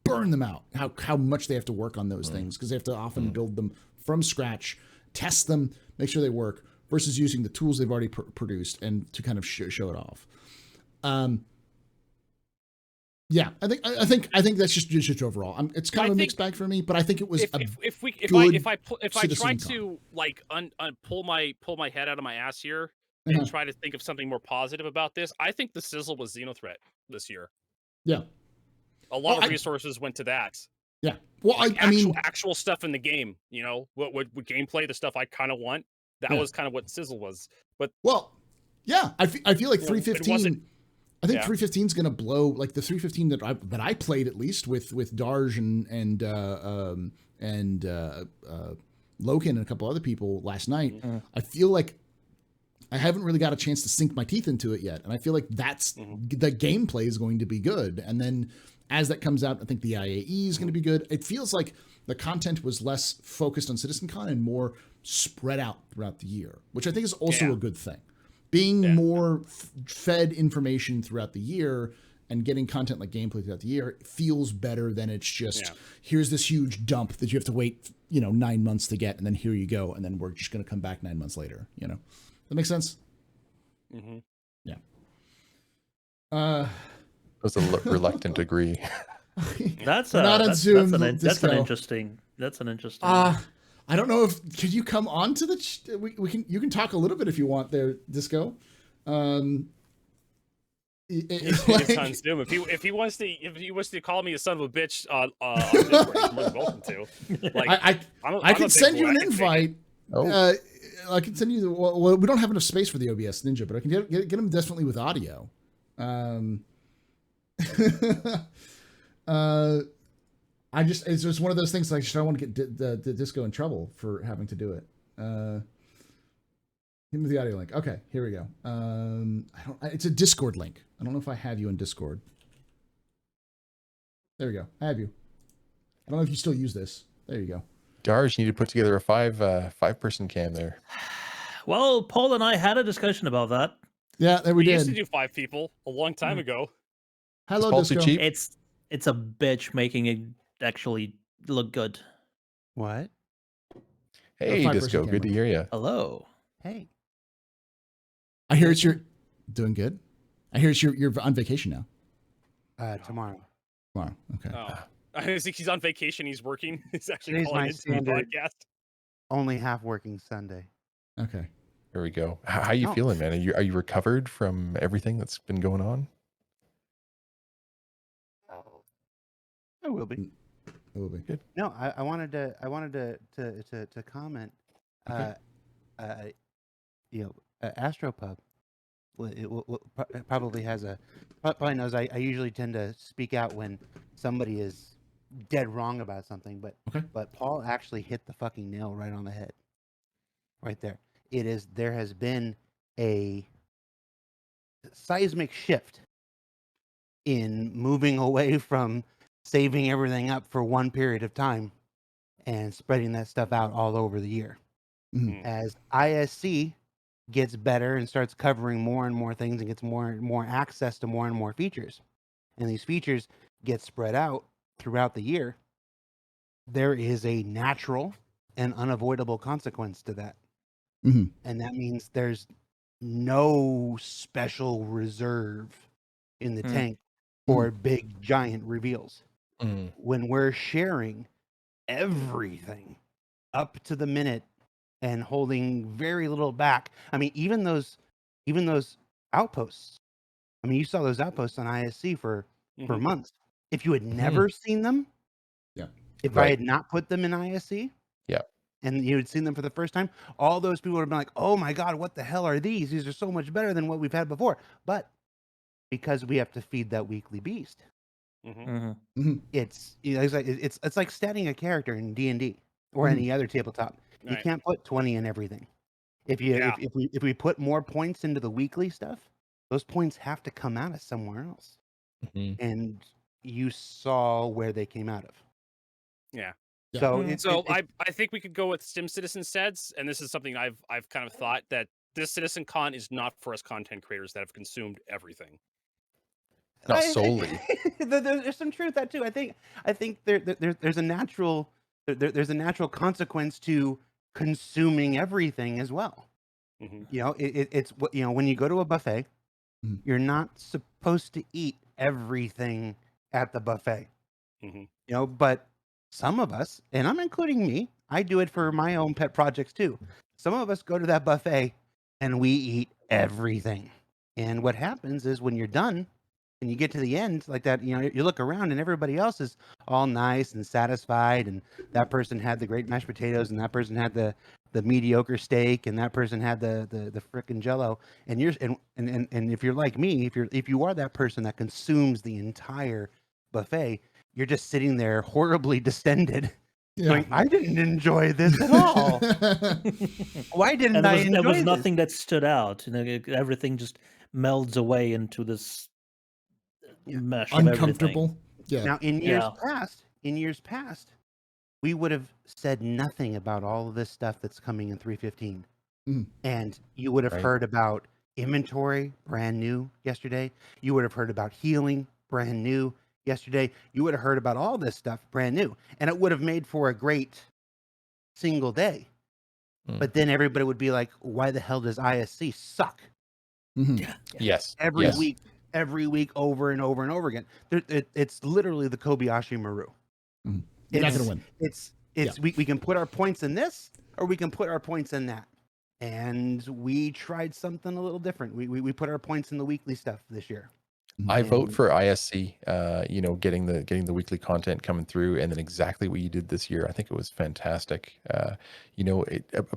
burn them out, how much they have to work on those things, because they have to often build them from scratch, test them, make sure they work, versus using the tools they've already produced and to kind of show it off. Yeah, I think that's just overall. It's kind of a mixed bag for me, but I think it was
if I try to like pull my head out of my ass here and try to think of something more positive about this, I think the sizzle was Xenothreat this year.
Yeah,
a lot of resources went to that.
Yeah, well,
like
I mean,
actual stuff in the game. You know, what gameplay, the stuff I kind of want. That was kind of what sizzle was. But
yeah, I feel like 315. I think 315 is going to blow, like the 315 that I played, at least with Darj and Loken and a couple other people last night. I feel like I haven't really got a chance to sink my teeth into it yet, and I feel like that's the gameplay is going to be good. And then as that comes out, I think the IAE is going to be good. It feels like the content was less focused on CitizenCon and more spread out throughout the year, which I think is also a good thing. Being more fed information throughout the year and getting content like gameplay throughout the year feels better than it's just, here's this huge dump that you have to wait, 9 months to get, and then here you go, and then we're just going to come back 9 months later, That makes sense?
Mm-hmm.
Yeah.
That was a reluctant agree.
That's
an
interesting.
I don't know if could you come on to the you can talk a little bit if you want there, Disco.
It's on Zoom. If he wants to call me a son of a bitch on Discord, he's more than welcome to. Like
I can send you an invite. I can send you well, we don't have enough space for the OBS Ninja, but I can get him definitely with audio. It's just one of those things. Like, I don't want to get the Disco in trouble for having to do it. Give me the audio link. Okay, here we go. It's a Discord link. I don't know if I have you in Discord. There we go. I have you. I don't know if you still use this. There you go.
Darj, you need to put together a five-person cam there.
Well, Paul and I had a discussion about that.
Yeah, there we did.
used to do 5 people a long time ago.
Hello, Disco.
Cheap?
It's a bitch making it actually look good.
What?
Hey, Disco, good to hear you.
Hello.
Hey.
I hear you're doing good. I hear you're on vacation now.
Tomorrow.
Tomorrow. Okay.
Oh. I think he's on vacation. He's working. He's actually
Today's
calling
my
into the
standard.
podcast.
Only half working Sunday.
Okay.
There we go. How you feeling, man? Are you recovered from everything that's been going on?
I will be.
It will be
good.
No, I wanted to comment.
Okay.
Astropub. Probably has probably knows I usually tend to speak out when somebody is dead wrong about something, but Paul actually hit the fucking nail right on the head. Right there. There has been a seismic shift in moving away from saving everything up for one period of time and spreading that stuff out all over the year.
Mm-hmm.
As ISC gets better and starts covering more and more things and gets more and more access to more and more features, and these features get spread out throughout the year, there is a natural and unavoidable consequence to that.
Mm-hmm.
And that means there's no special reserve in the tank for big giant reveals. When we're sharing everything up to the minute and holding very little back. I mean, even those even those outposts. I mean, you saw those outposts on ISC for months. If you had never seen them, if I
Right.
had not put them in ISC,
Yeah.
and you had seen them for the first time, all those people would have been like, "Oh my God, what the hell are these? These are so much better than what we've had before." But because we have to feed that weekly beast, it's it's like starting a character in D&D or any other tabletop. You
Right.
can't put 20 in everything. If we put more points into the weekly stuff, those points have to come out of somewhere else. And you saw where they came out of.
Yeah.
So
I think we could go with Stim Citizen says, and this is something I've kind of thought that this Citizen Con is not for us content creators that have consumed everything.
Not solely.
There's some truth to that too. I think there's a natural there's a natural consequence to consuming everything as well. You know, it's what, you know, when you go to a buffet, you're not supposed to eat everything at the buffet. You know, but some of us, and I'm including me, I do it for my own pet projects too. Some of us go to that buffet and we eat everything. And what happens is when you're done and you get to the end like that, you know, you look around and everybody else is all nice and satisfied, and that person had the great mashed potatoes, and that person had the mediocre steak, and that person had the frickin' jello, and you're and if you're like me, if you are that person that consumes the entire buffet, you're just sitting there horribly distended, going, I didn't enjoy this at all. Why didn't I enjoy
there was
this?
nothing that stood out. You know, everything just melds away into this mesh of
Uncomfortable.
everything.
Now, in years past, we would have said nothing about all of this stuff that's coming in 315. And you would have heard about inventory, brand new yesterday. You would have heard about healing, brand new yesterday. You would have heard about all this stuff, brand new. And it would have made for a great single day. But then everybody would be like, why the hell does ISC suck?
Yes.
Every week, over and over and over again. It's literally the Kobayashi Maru.
You're not going to win.
We can put our points in this, or we can put our points in that. And we tried something a little different. We put our points in the weekly stuff this year.
I vote for ISC, you know, getting the weekly content coming through, and then exactly what you did this year. I think it was fantastic. You know,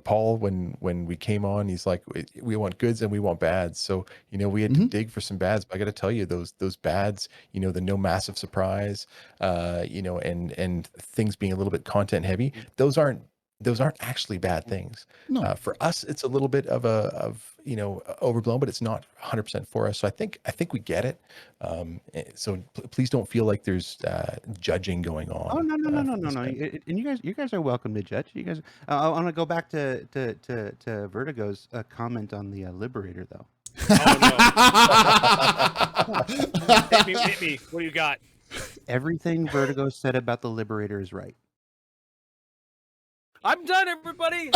Paul, when we came on, he's like, we want goods and we want bads. So, you know, we had to dig for some bads, but I got to tell you, those bads, you know, the no massive surprise, you know, and things being a little bit content heavy, those aren't actually bad things.
No.
For us, it's a little bit of you know, overblown, but it's not 100% for us. So I think we get it. So please don't feel like there's judging going on.
Oh no. And you guys are welcome to judge. You guys, I want to go back to Vertigo's comment on the Liberator though.
Oh no! hit me. What do you got?
Everything Vertigo said about the Liberator is right.
I'm done, everybody.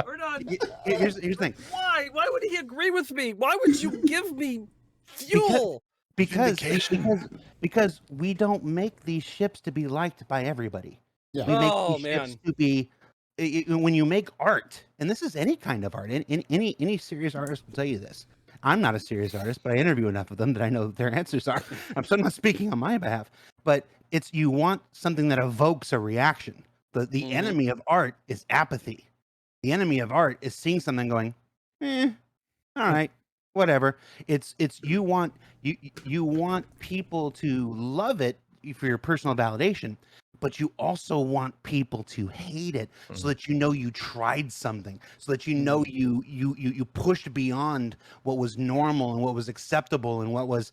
We're done.
Here's the thing.
Why? Why would he agree with me? Why would you give me fuel?
Because we don't make these ships to be liked by everybody.
Yeah.
We make these ships to be. When you make art, and this is any kind of art, any serious artist will tell you this. I'm not a serious artist, but I interview enough of them that I know what their answers are. I'm not speaking on my behalf, but you want something that evokes a reaction. The enemy of art is apathy. The enemy of art is seeing something going, all right, whatever. You want people to love it for your personal validation, but you also want people to hate it so that you know you tried something, so that you know you pushed beyond what was normal and what was acceptable and what was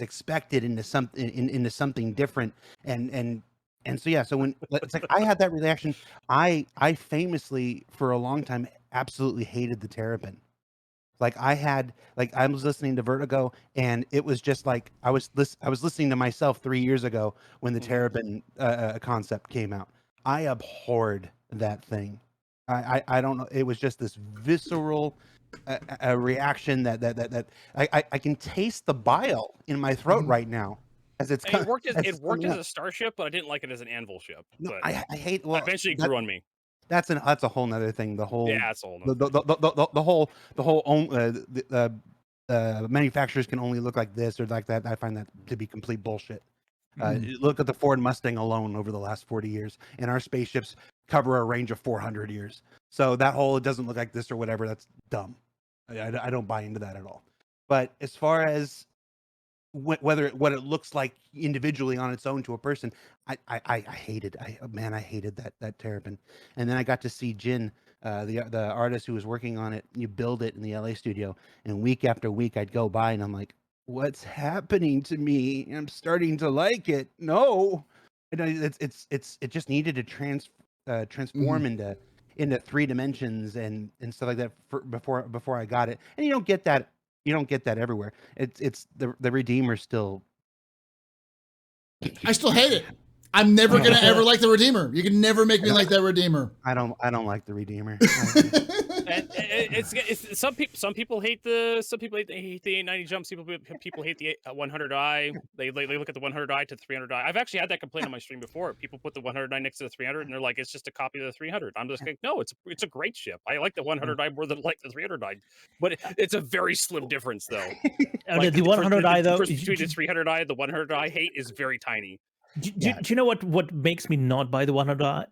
expected into something different. And so so when it's like I had that reaction, I famously for a long time absolutely hated the Terrapin. Like I was listening to Vertigo, and it was just like I was listening to myself 3 years ago when the Terrapin concept came out. I abhorred that thing. I don't know. It was just this visceral a reaction that I can taste the bile in my throat right now. As it's
it worked as a starship, but I didn't like it as an anvil ship.
No,
But
I hate. Well,
eventually it grew on me.
that's a whole nother thing. The whole
Yeah, that's all.
the whole manufacturers can only look like this or like that. I find that to be complete bullshit. Look at the Ford Mustang alone over the last 40 years, and our spaceships cover a range of 400 years. So that whole it doesn't look like this or whatever, that's dumb. I don't buy into that at all. But as far as what it looks like individually on its own to a person, I hated that Terrapin. And then I got to see Jin, the artist who was working on it. You build it in the LA studio, and week after week I'd go by and I'm like, what's happening to me? I'm starting to like it. No, and it just needed to transform into 3 dimensions and stuff like that before I got it. And you don't get that everywhere. It's the Redeemer still.
I still hate it. I'm never gonna ever like the Redeemer. You can never make me like that Redeemer.
I don't like the Redeemer.
It's some people hate the 890 jump. People hate the 100i. They look at the 100i to 300i. I've actually had that complaint on my stream before. People put the 100i next to the 300, and they're like, it's just a copy of the 300. I'm just like, no, it's a great ship. I like the 100i more than I like the 300i, but it's a very slim difference though.
Like the 100i though,
between the 300i, the 100i hate is very tiny.
Do you know what makes me not buy the 100i?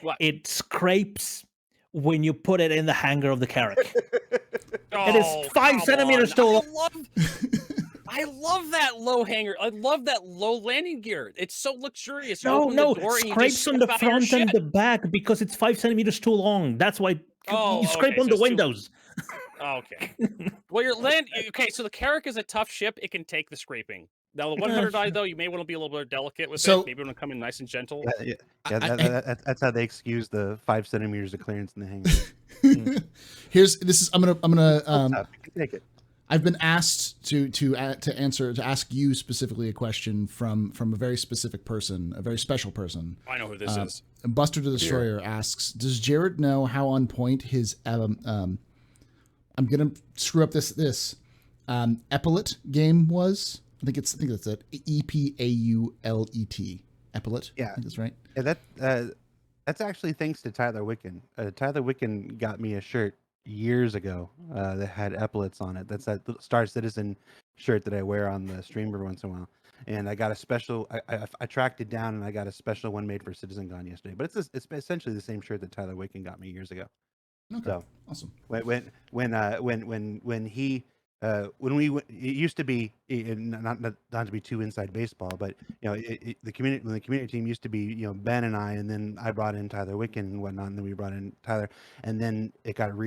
What?
It scrapes when you put it in the hanger of the Carrack. It is 5 centimeters too long.
I love that low hanger. I love that low landing gear. It's so luxurious.
No, it scrapes on the front and the back because it's 5 centimeters too long. That's why you scrape on the windows.
Okay. Well, okay, so the Carrack is a tough ship. It can take the scraping. Now, the 100i, though, you may want to be a little bit delicate with it. Maybe want to come in nice and gentle.
That's how they excuse the 5 centimeters of clearance in the hanger.
I'm gonna
take it.
I've been asked to ask you specifically a question from a very specific person, a very special person.
I know who this is.
Buster the Destroyer asks, does Jared know how on point his I'm gonna screw up this epaulet game was? I think that's it. EPAULET. Epaulet.
Yeah,
I think that's right.
Yeah, that's actually thanks to Tyler Wicken. Tyler Wicken got me a shirt years ago that had epaulets on it. That's that Star Citizen shirt that I wear on the stream every once in a while. And I got a special. I tracked it down and I got a special one made for CitizenCon yesterday. But it's essentially the same shirt that Tyler Wicken got me years ago.
Okay.
So
awesome.
It used to be not to be too inside baseball, but the community team used to be Ben and I, and then I brought in Tyler Wicken and whatnot, and then we brought in Tyler, and then it got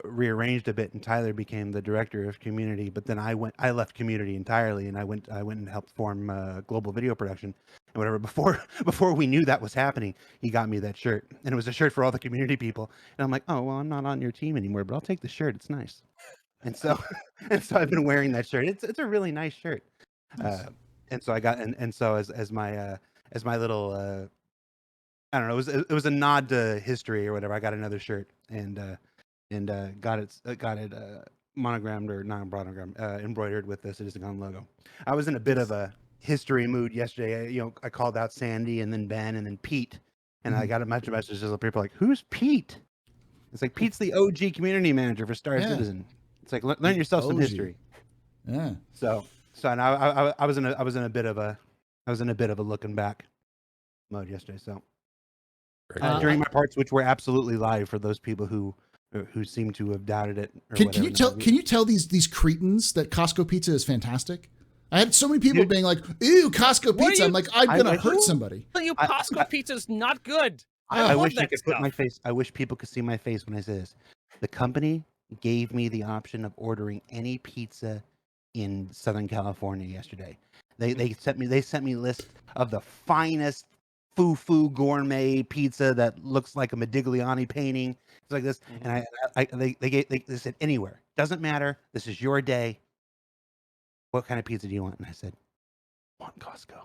rearranged a bit, and Tyler became the director of community. But then I left community entirely, and I went and helped form Global Video Production and whatever. Before we knew that was happening, he got me that shirt, and it was a shirt for all the community people. And I'm like, oh well, I'm not on your team anymore, but I'll take the shirt. It's nice. And so I've been wearing that shirt. It's a really nice shirt.
Nice.
And so I got and so as my little I don't know, it was a nod to history or whatever. I got another shirt and got it monogrammed or not monogrammed, embroidered with the CitizenCon logo. I was in a bit of a history mood yesterday. I called out Sandy and then Ben and then Pete, and I got a bunch of messages of people like, "Who's Pete?" It's like Pete's the OG community manager for Star Citizen. It's like learn yourself some history.
Yeah.
So now I was in a bit of a looking back mode yesterday. So during my parts, which were absolutely live for those people who seem to have doubted it.
Can you tell these cretins that Costco pizza is fantastic? I had so many people being like, "Ew, Costco pizza." I'm like, I'm gonna hurt somebody.
Costco pizza is not good.
I wish I could put my face. I wish people could see my face when I say this. The company gave me the option of ordering any pizza in Southern California yesterday. They sent me a list of the finest foo gourmet pizza that looks like a Modigliani painting. It's like this, and they said anywhere, doesn't matter. This is your day. What kind of pizza do you want? And I said, want Costco.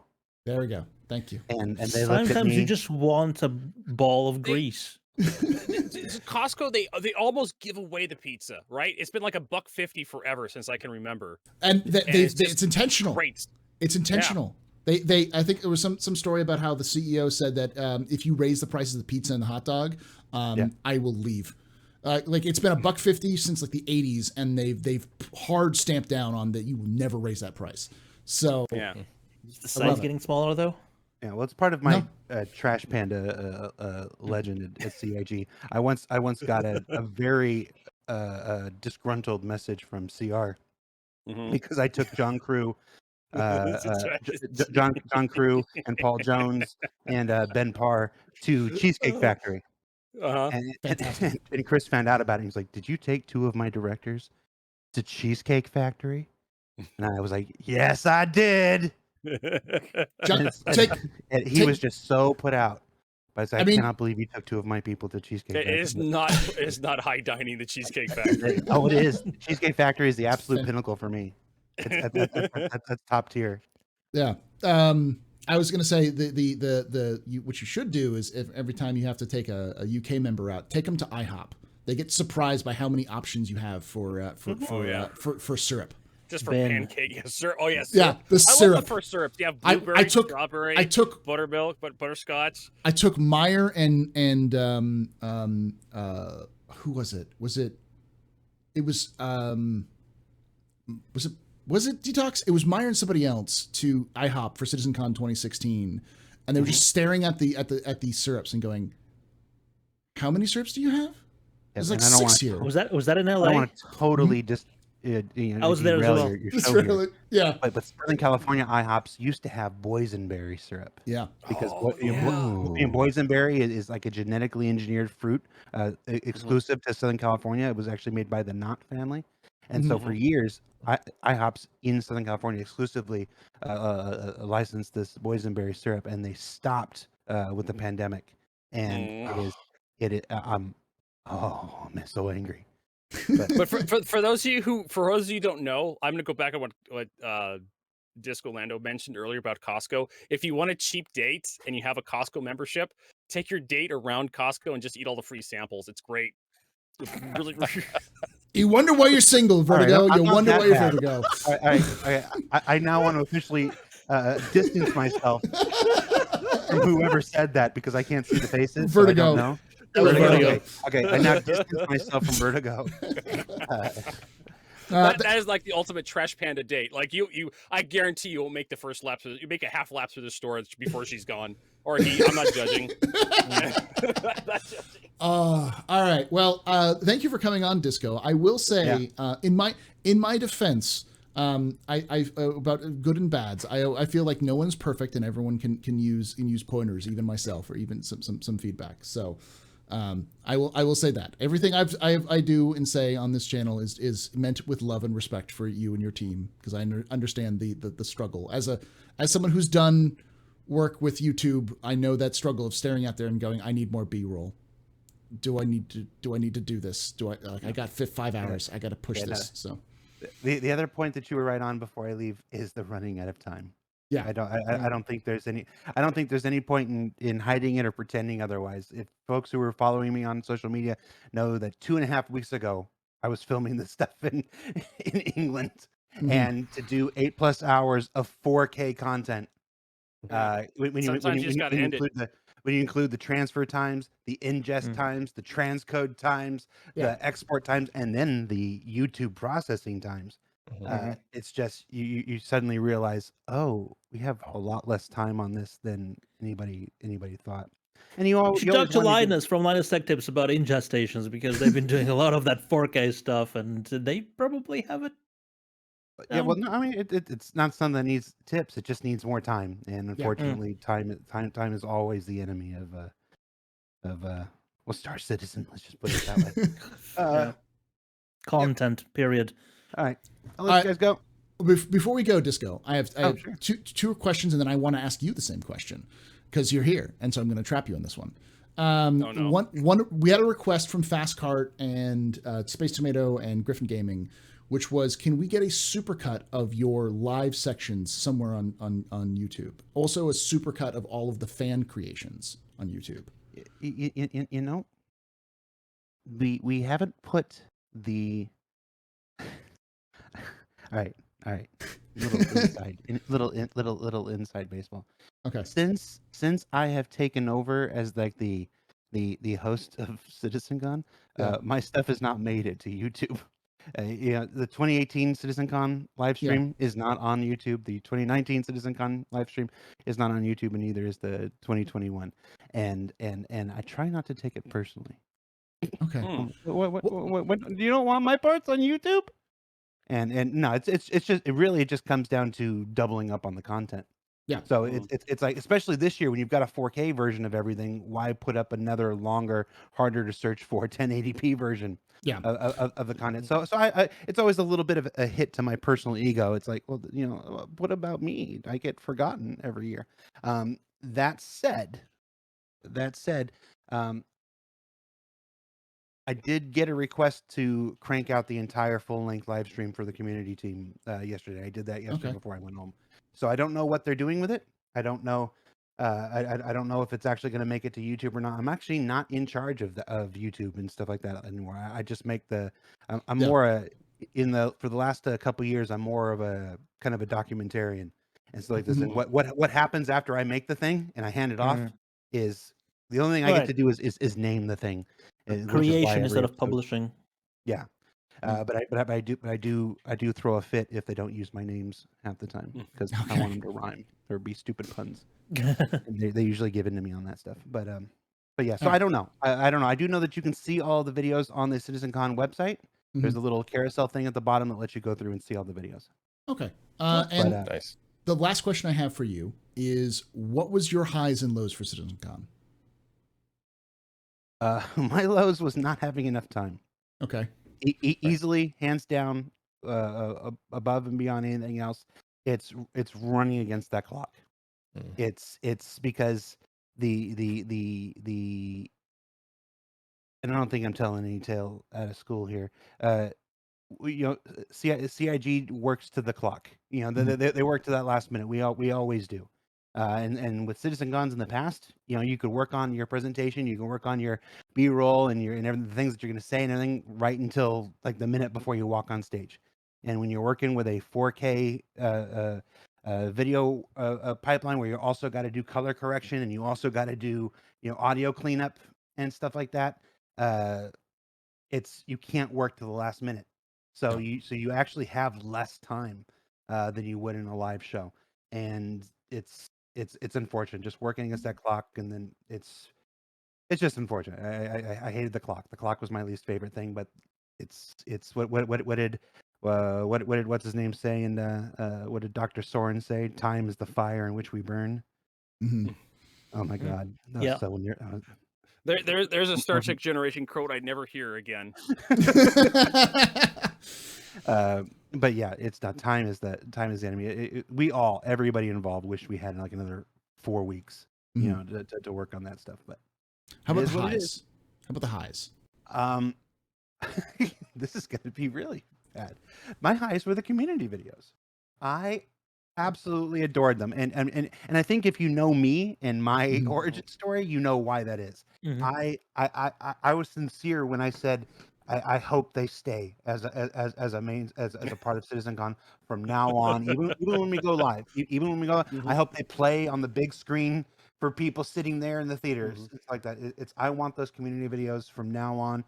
There we go. Thank you.
And they looked at me.
Sometimes you just want a ball of grease.
Costco, they almost give away the pizza, right? It's been like $1.50 forever since I can remember.
And it's intentional.
Great.
It's intentional. I think there was some story about how the CEO said that if you raise the prices of the pizza and the hot dog, I will leave. Like it's been $1.50 since like the 80s, and they've hard stamped down on that you will never raise that price. So
Yeah.
Is the size
it.
getting smaller though?
Yeah, well, it's part of my Trash Panda legend at CIG. I once got a very disgruntled message from CR
Mhm.
because I took John Crew,
It's a tragedy.
John Crew and Paul Jones and Ben Parr to Cheesecake Factory,
Uh-huh.
and Chris found out about it. He was like, "Did you take 2 of my directors to Cheesecake Factory?" And I was like, "Yes, I did."
John,
And he was just so put out. But I
I mean-
cannot believe you took 2 of my people to Cheesecake
It
Factory.
is not high dining the Cheesecake Factory.
Oh, it is. Cheesecake Factory is the absolute pinnacle for me. That's top tier.
Yeah. I was going to say what you should do is if every time you have to take a UK member out, take them to IHOP. They get surprised by how many options you have for syrup.
Just for
Ben.
pancake, yes, sir. Oh yes,
Yeah, the
I
syrup.
love the first syrup. You have
I
blueberry,
took-
strawberry,
I took
buttermilk, butterscotch.
I took Meyer and who was it? Was it Detox? It was Meyer and somebody else to IHOP for CitizenCon 2016, and they were just staring at the syrups and going, "How many syrups do you have?" There's like
and I don't
6
wanna-
here.
Was that in
I
LA?
don't want to totally just
I was there as
derail
well.
your
It's
show here.
really, yeah,
But Southern California IHOPs used to have boysenberry syrup
yeah.
because
yeah.
boysenberry is like a genetically engineered fruit exclusive to Southern California. It was actually made by the Knott family, and so for years, IHOPs in Southern California exclusively licensed this boysenberry syrup, and they stopped with the pandemic. And I'm so angry.
But for those of you who don't know, I'm gonna go back on what Disco Lando mentioned earlier about Costco. If you want a cheap date and you have a Costco membership, take your date around Costco and just eat all the free samples. It's great. It's really.
You wonder why you're single, Vertigo.
I'm
you
not
wonder
that
why you're
bad.
Vertigo.
I now want to officially distance myself from whoever said that because I can't see the faces. So I
Vertigo.
don't know.
That was
Vertigo.
Okay, I now distance myself from Vertigo.
That is like the ultimate trash panda date. Like I guarantee you will make the first lap. You make a half lap through the store before she's gone, or he. I'm not judging. Not judging.
All right. Well, thank you for coming on, Disco. I will say, in my defense, I about good and bads. I feel like no one's perfect, and everyone can use pointers, even myself, or even some feedback. So, I will say that everything I do and say on this channel is meant with love and respect for you and your team, because I understand the struggle as someone who's done work with YouTube. I know that struggle of staring out there and going, I need more B-roll. Do I need to do this? I got 5 hours. I got to push this. So
the other point that you were right on before I leave is the running out of time.
yeah,
I don't think there's any point in hiding it or pretending otherwise. If folks who are following me on social media know that 2.5 weeks ago I was filming this stuff in England, and to do 8+ hours of 4K content,
Sometimes you just gotta end it.
when you include the transfer times, the ingest times, the transcode times, the export times, and then the YouTube processing times. It's just you suddenly realize, oh, we have a lot less time on this than anybody thought. And you
should talk to Linus from Linus Tech Tips about ingestations, because they've been doing a lot of that 4K stuff, and they probably have it.
Yeah, well, no, I mean, it's not something that needs tips. It just needs more time, and unfortunately, time is always the enemy of Star Citizen. Let's just put it that way.
Content. Period.
All right, I'll let you guys go.
Before we go, Disco, I have
Sure.
two questions, and then I want to ask you the same question because you're here, and so I'm going to trap you on this one.
No.
One, we had a request from Fastcart and Space Tomato and Griffin Gaming, which was, can we get a supercut of your live sections somewhere on YouTube? Also, a supercut of all of the fan creations on YouTube.
You know, we haven't put the. All right. little inside, little inside baseball.
Okay.
Since I have taken over as like the host of CitizenCon,
Yeah.
my stuff has not made it to YouTube. The 2018 CitizenCon live
Yeah.
stream is not on YouTube. The 2019 CitizenCon live stream is not on YouTube, and neither is the 2021. And I try not to take it personally.
Okay.
What do you don't want my parts on YouTube? And no, it's just it just comes down to doubling up on the content.
Yeah.
So it's like, especially this year when you've got a 4K version of everything, why put up another longer, harder to search for 1080p version
Yeah.
of the content? So I it's always a little bit of a hit to my personal ego. It's like, well, what about me? I get forgotten every year. That said, um, I did get a request to crank out the entire full-length live stream for the community team yesterday. I did that yesterday
Okay.
before I went home. So I don't know what they're doing with it. I don't know. I don't know if it's actually going to make it to YouTube or not. I'm actually not in charge of YouTube and stuff like that anymore. I just make the. I'm
Yeah.
more for the last couple years. I'm more of a kind of a documentarian and stuff like this. And what happens after I make the thing and I hand it off is the only thing I get to do is name the thing. Which is why
Creation
every
instead of
episode-
publishing.
Yeah, but I do throw a fit if they don't use my names half the time because I
Okay.
want them to rhyme or be stupid puns. And they usually give in to me on that stuff. But yeah. So
All right.
I don't know. I don't know. I do know that you can see all the videos on the CitizenCon website. There's a little carousel thing at the bottom that lets you go through and see all the videos.
Okay. And
Nice.
the last question I have for you is, what was your highs and lows for CitizenCon?
My lows was not having enough time.
Okay.
Easily, hands down, above and beyond anything else. It's running against that clock. It's because the and I don't think I'm telling any tale out of school here. CIG works to the clock. They work to that last minute. We always do. And with Citizen Guns in the past, you could work on your presentation, you can work on your B-roll and the things that you're going to say and everything right until like the minute before you walk on stage. And when you're working with a 4K video pipeline where you also got to do color correction and you also got to do audio cleanup and stuff like that, you can't work to the last minute. So you actually have less time than you would in a live show, and it's unfortunate just working against that clock, and then it's just unfortunate. I hated the clock. The clock was my least favorite thing, but it's what did what's his name say, and what did Dr. Soren say? Time is the fire in which we burn.
Mm-hmm.
Oh my God! No,
Yeah.
So when you're
There's a Star Trek Generation quote I'd never hear again.
But yeah, it's not. Time is the enemy. Everybody involved wished we had like another 4 weeks, to work on that stuff. But
How
it
about
is
the
what it
highs?
is.
How about the highs?
This is going to be really bad. My highs were the community videos. I absolutely adored them, and I think if you know me and my origin story, you know why that is. I was sincere when I said I hope they stay as a part of CitizenCon from now on, even when we go live, even when we go. I hope they play on the big screen for people sitting there in the theaters. It's like that. I want those community videos from now on.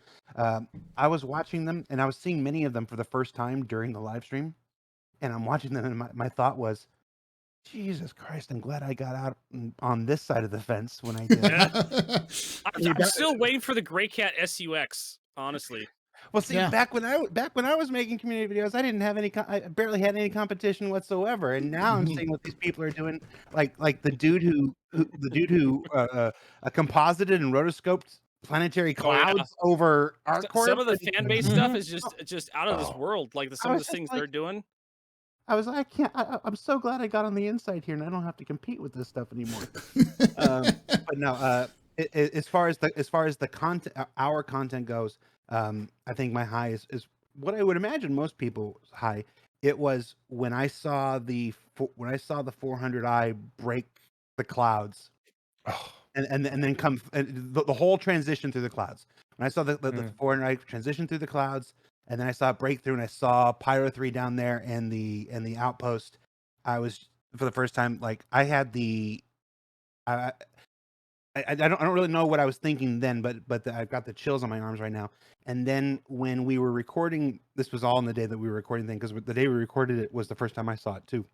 I was watching them and I was seeing many of them for the first time during the live stream, and I'm watching them, and my thought was, Jesus Christ, I'm glad I got out on this side of the fence when I did.
I'm still waiting for the Grey Cat SUX, honestly.
Well, see, back when I was making community videos, I didn't have I barely had any competition whatsoever, and now I'm seeing what these people are doing, like the dude who composited and rotoscoped planetary clouds over ArcCorp.
Some of the fan base stuff is just out of this world. Like some of the things they're doing.
I was like, I'm so glad I got on the inside here, and I don't have to compete with this stuff anymore. But no, as far as the content, our content goes, I think my high is what I would imagine most people's high. It was when I saw the 400i break the clouds, and then come the whole transition through the clouds. When I saw the 400i transition through the clouds, and then I saw Breakthrough, and I saw Pyro 3 down there, and the Outpost. I was, for the first time, like, I had the, I don't really know what I was thinking then, but I've got the chills on my arms right now. And then when we were recording, this was all on the day that we were recording thing, because the day we recorded it was the first time I saw it too.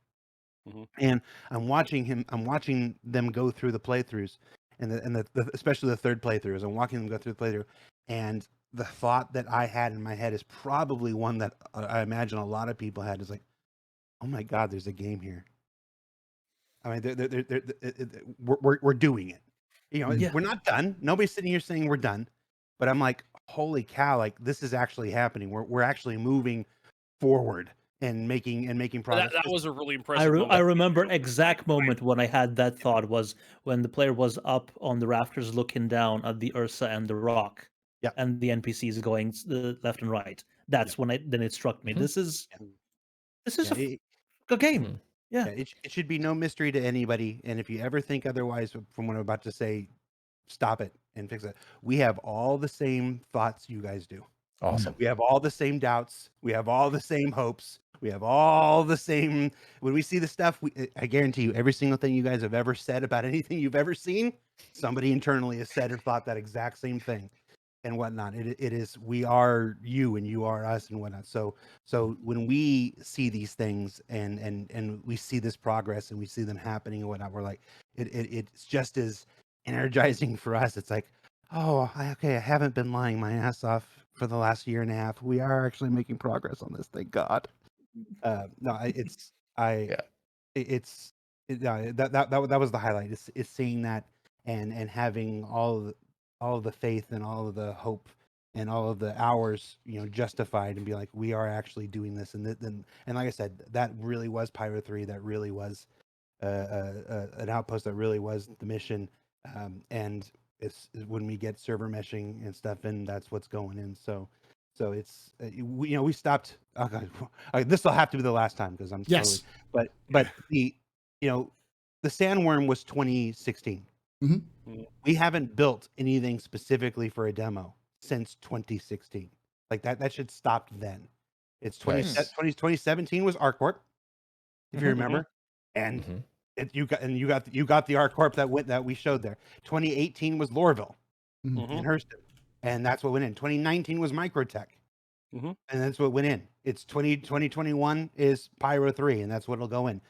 And I'm watching them go through the playthroughs, and the especially the third playthrough. As I'm watching them go through the playthrough, and the thought that I had in my head is probably one that I imagine a lot of people had, is like, oh my God, there's a game here. I mean, we're doing it. You know,
Yeah.
we're not done. Nobody's sitting here saying we're done, but I'm like, holy cow, like this is actually happening. We're actually moving forward and making progress.
That was a really
I,
impressive moment.
I remember exact moment when I had that thought was when the player was up on the rafters looking down at the Ursa and the rock,
Yeah.
and the NPCs going left and right. That's when it struck me.
Mhm.
This is
Yeah,
a game.
Mhm.
Yeah.
it should be no mystery to anybody. And if you ever think otherwise from what I'm about to say, stop it and fix it. We have all the same thoughts you guys do.
Awesome.
We have all the same doubts. We have all the same hopes. We have all the same. When we see the stuff, I guarantee you, every single thing you guys have ever said about anything you've ever seen, somebody internally has said or thought that exact same thing, and whatnot. It is, we are you and you are us and whatnot. So when we see these things and we see this progress and we see them happening and whatnot, we're like, it's just as energizing for us. It's like, oh, okay, I haven't been lying my ass off for the last year and a half. We are actually making progress on this. Thank God. No, that was the highlight. It's seeing that and having all of the faith and all of the hope and all of the hours, you know, justified, and be like, we are actually doing this. And then, and like I said, that really was Pyro 3. That really was an outpost. That really was the mission. And it's when we get server meshing and stuff in, that's what's going in. So it's we stopped. Oh God, this will have to be the last time because I'm
Yes.
totally. But the the sandworm was 2016. We haven't built anything specifically for a demo since 2016. Like that should stop then. It's 2017 was ArcCorp, if you remember, and you got the ArcCorp that we showed there. 2018 was Lorville and Hurston, and that's what went in. 2019 was Microtech, and that's what went in. It's 2021 is Pyro 3, and that's what'll go in.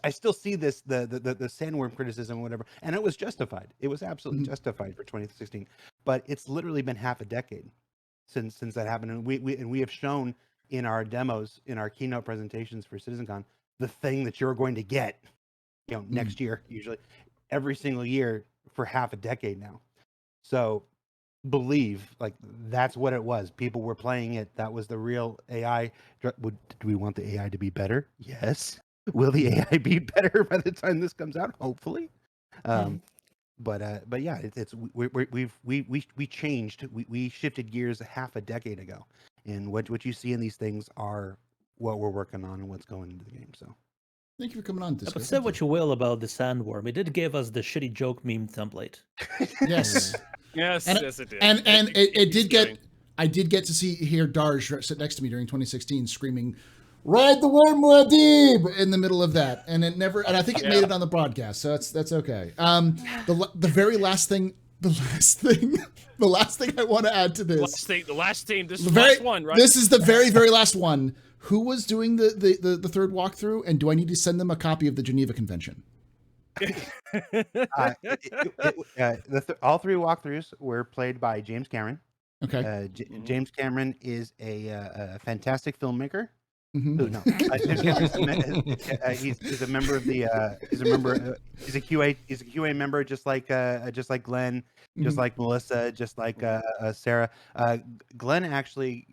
I still see this the sandworm criticism or whatever, and it was justified. It was absolutely justified for 2016, but it's literally been half a decade since that happened, and we have shown in our demos, in our keynote presentations for CitizenCon, the thing that you're going to get, you know, next year, usually every single year for half a decade now. So believe, like, that's what it was. People were playing it. That was the real AI. Do we want the AI to be better? Yes. Will the AI be better by the time this comes out? Hopefully. But yeah, we changed. We shifted gears half a decade ago, and what you see in these things are what we're working on and what's going into the game. So
Thank you for coming on, Disco.
But say what you will about the sandworm, it did give us the shitty joke meme template.
Yes.
Yes,
And-
yes, it did.
And it did
scary.
get. I did get to hear Darj sit next to me during 2016 screaming, "Ride the worm, Muad'Dib!" in the middle of that, and it never. And I think it made it on the broadcast, so that's okay. The very last thing. The last thing I want to add to this.
The last thing. This is the last one, right?
This is the very, very last one. Who was doing the third walkthrough, and do I need to send them a copy of the Geneva Convention?
All three walkthroughs were played by James Cameron.
Okay.
James Cameron is a fantastic filmmaker.
Mhm.
No, James Cameron, he's a member of the he's a QA member, just like Glenn, just like Melissa, just like Sarah. Glenn actually,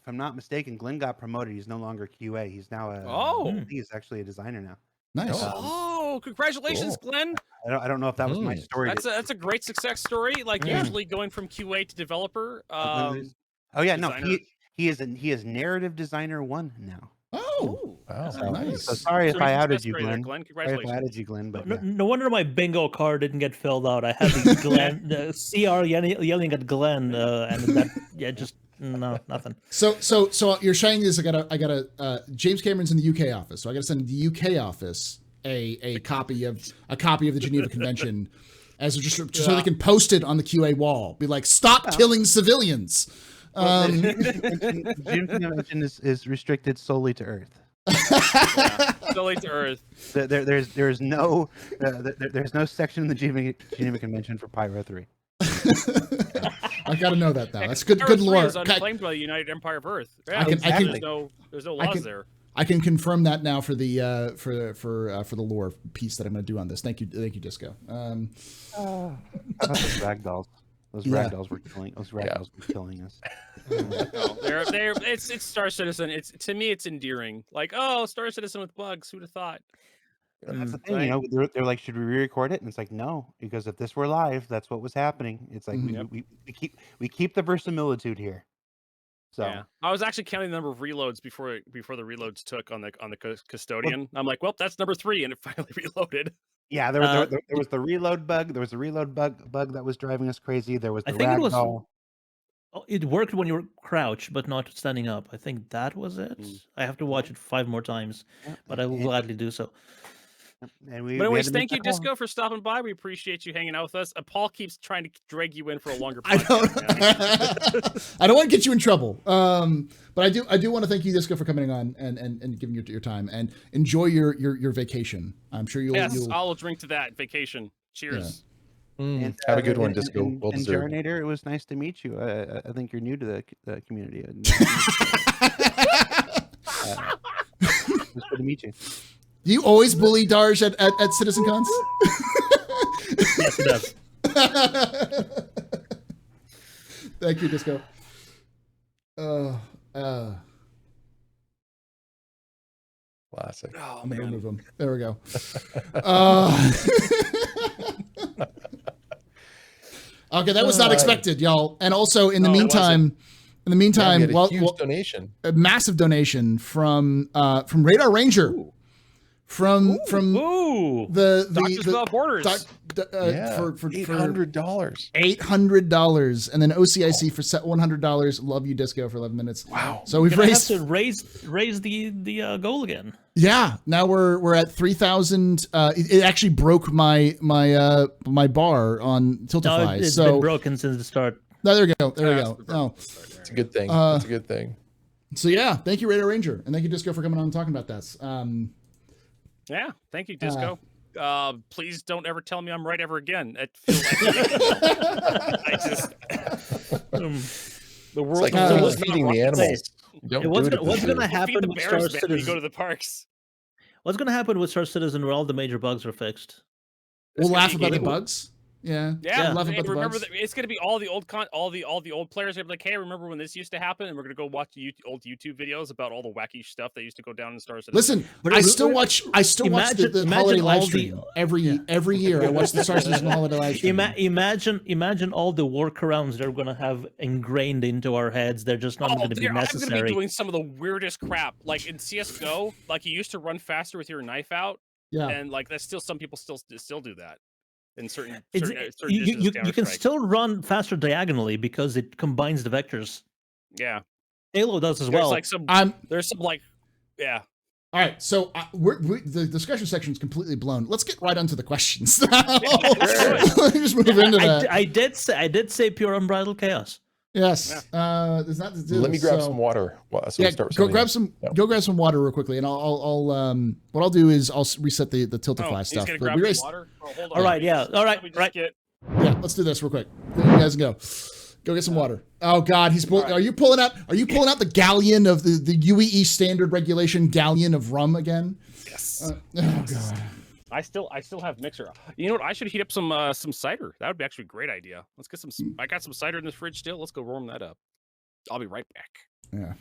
if I'm not mistaken, Glenn got promoted. He's no longer QA. He's now he's actually a designer now.
Nice.
Congratulations,
Cool.
Glenn.
I don't know if that was my story.
That's a great success story. Like usually going from QA to developer.
Oh yeah,
designer.
no, he is narrative designer 1 now.
Oh, Oh,
Wow.
So,
nice.
so sorry
So
if I
Success
outed you,
story there,
Glenn.
Glenn.
Sorry if
Congratulations.
I outed you, Glenn. But
No,
yeah.
no wonder my bingo card didn't get filled out. I had the Glenn, CR yelling at Glenn, and that, just no, nothing.
So you're saying this? I gotta. James Cameron's in the UK office, so I gotta send the UK office a copy of the Geneva Convention, as just so they can post it on the QA wall. Be like, stop killing civilians.
Well, the June Convention is restricted solely to Earth.
Solely to Earth.
There's no section in the Geneva Convention for Pyro 3.
I gotta know that now. That's good.
Pyro
Good
3
lore.
is unclaimed by the United Empire of Earth. Yeah,
Exactly.
there's no laws there.
I can confirm that now for the for the lore piece that I'm going to do on this. Thank you, Disco.
How about those ragdolls? Those ragdolls were killing. Those ragdolls were killing us.
No, it's Star Citizen. To me, it's endearing. Like, oh, Star Citizen with bugs. Who'd have thought?
That's the thing, you know. They're like, should we re-record it? And it's like, no, because if this were live, that's what was happening. It's like we keep the verisimilitude here. So
yeah, I was actually counting the number of reloads before the reloads took on the custodian. I'm like, well, that's number 3, and it finally reloaded.
yeah, there was the reload bug. There was a reload bug that was driving us crazy. There was the
I think it was.
ragdoll.
It worked when you were crouched, but not standing up. I think that was it. I have to watch it 5 more times, but I will gladly do so.
And we,
But
we had
anyways,
to make
thank you,
that call.
Disco, for stopping by. We appreciate you hanging out with us. Paul keeps trying to drag you in for a longer
I
podcast.
don't. I don't want to get you in trouble. But I do want to thank you, Disco, for coming on and giving your time, and enjoy your vacation. I'm sure you'll.
I'll drink to that vacation. Cheers.
And,
Have a good one, Disco. Well
and
deserved.
Jarinator, it was nice to meet you. I think you're new to the community. It was good to meet you.
Do you always bully Darj at Citizen Cons?
Yes, it does.
Thank you, Disco.
Classic.
Oh
I'm gonna
man.
remove him. There we go. Okay, that was not expected, y'all. And also, in the
No, it wasn't.
meantime,
we had a huge donation.
a massive donation from Radar Ranger.
Ooh.
From
Ooh.
the
Doctors Without Borders.
Yeah,
for
$800.
$800, and then OCIC for $100. Love you, Disco, for 11 minutes.
Wow.
So we've
Gonna
raised.
have to raise the goal again.
Yeah, now we're at 3,000. It actually broke my bar on Tiltify.
No, it's
so
been broken since the start.
no, there we go. There we
Yeah,
go.
it's
Oh,
It's a good thing. It's a good thing.
so yeah, thank you, Radar Ranger, and thank you, Disco, for coming on and talking about this.
Yeah, thank you, Disco. Please don't ever tell me I'm right ever again. It feels like I just the world
It's like
was not
feeding the
rocket
animals.
Hey, what's gonna
science.
happen
Feed the
with Star
bears, man, when you
Citizen?
go to the parks.
What's gonna happen with Star Citizen where all the major bugs are fixed?
We'll
gonna
laugh
be
about the
game.
bugs. Yeah,
Yeah,
laugh
and
about the
remember
bugs.
that it's gonna be all the old all the old players are gonna be like, hey, remember when this used to happen? And we're gonna go watch the old YouTube videos about all the wacky stuff that used to go down in Star Citizen.
Listen,
But
I
it-
still watch the
imagine
holiday
all
live
the-
stream every year. I watch the Star Citizen holiday live stream.
Imagine all the workarounds they're gonna have ingrained into our heads. They're just not gonna be
I'm gonna
necessary.
be doing some of the weirdest crap, like in CS:GO. Like you used to run faster with your knife out,
Yeah.
and like that's still some people still do that in certain
It's-
certain
you
editions of
you can
Counter-Strike.
still run faster diagonally because it combines the vectors.
Yeah,
Halo does as
there's
well.
like some
I'm
there's some like yeah.
all right. So the discussion section is completely blown. Let's get right onto the questions. Let's just move into that.
I did say pure unbridled chaos.
Yes. There's not.
Let me grab some water. So
Yeah,
we start with
go
something
grab
else.
some.
Yeah.
Go grab some water real quickly, and I'll what I'll do is I'll reset the Tiltify
He's
stuff.
gonna
But
grab
we
some
raised,
water. Oh, hold
All right, yeah. All right,
Let me just
right.
get-
yeah, let's do this real quick. There you guys go. Go get some water. Oh God, he's pull, are you pulling out the galleon of the UEE standard regulation galleon of rum again?
Yes.
Oh God.
I still have mixer. You know what? I should heat up some cider. That would be actually a great idea. Let's get some. I got some cider in the fridge still. Let's go warm that up. I'll be right back.
Yeah.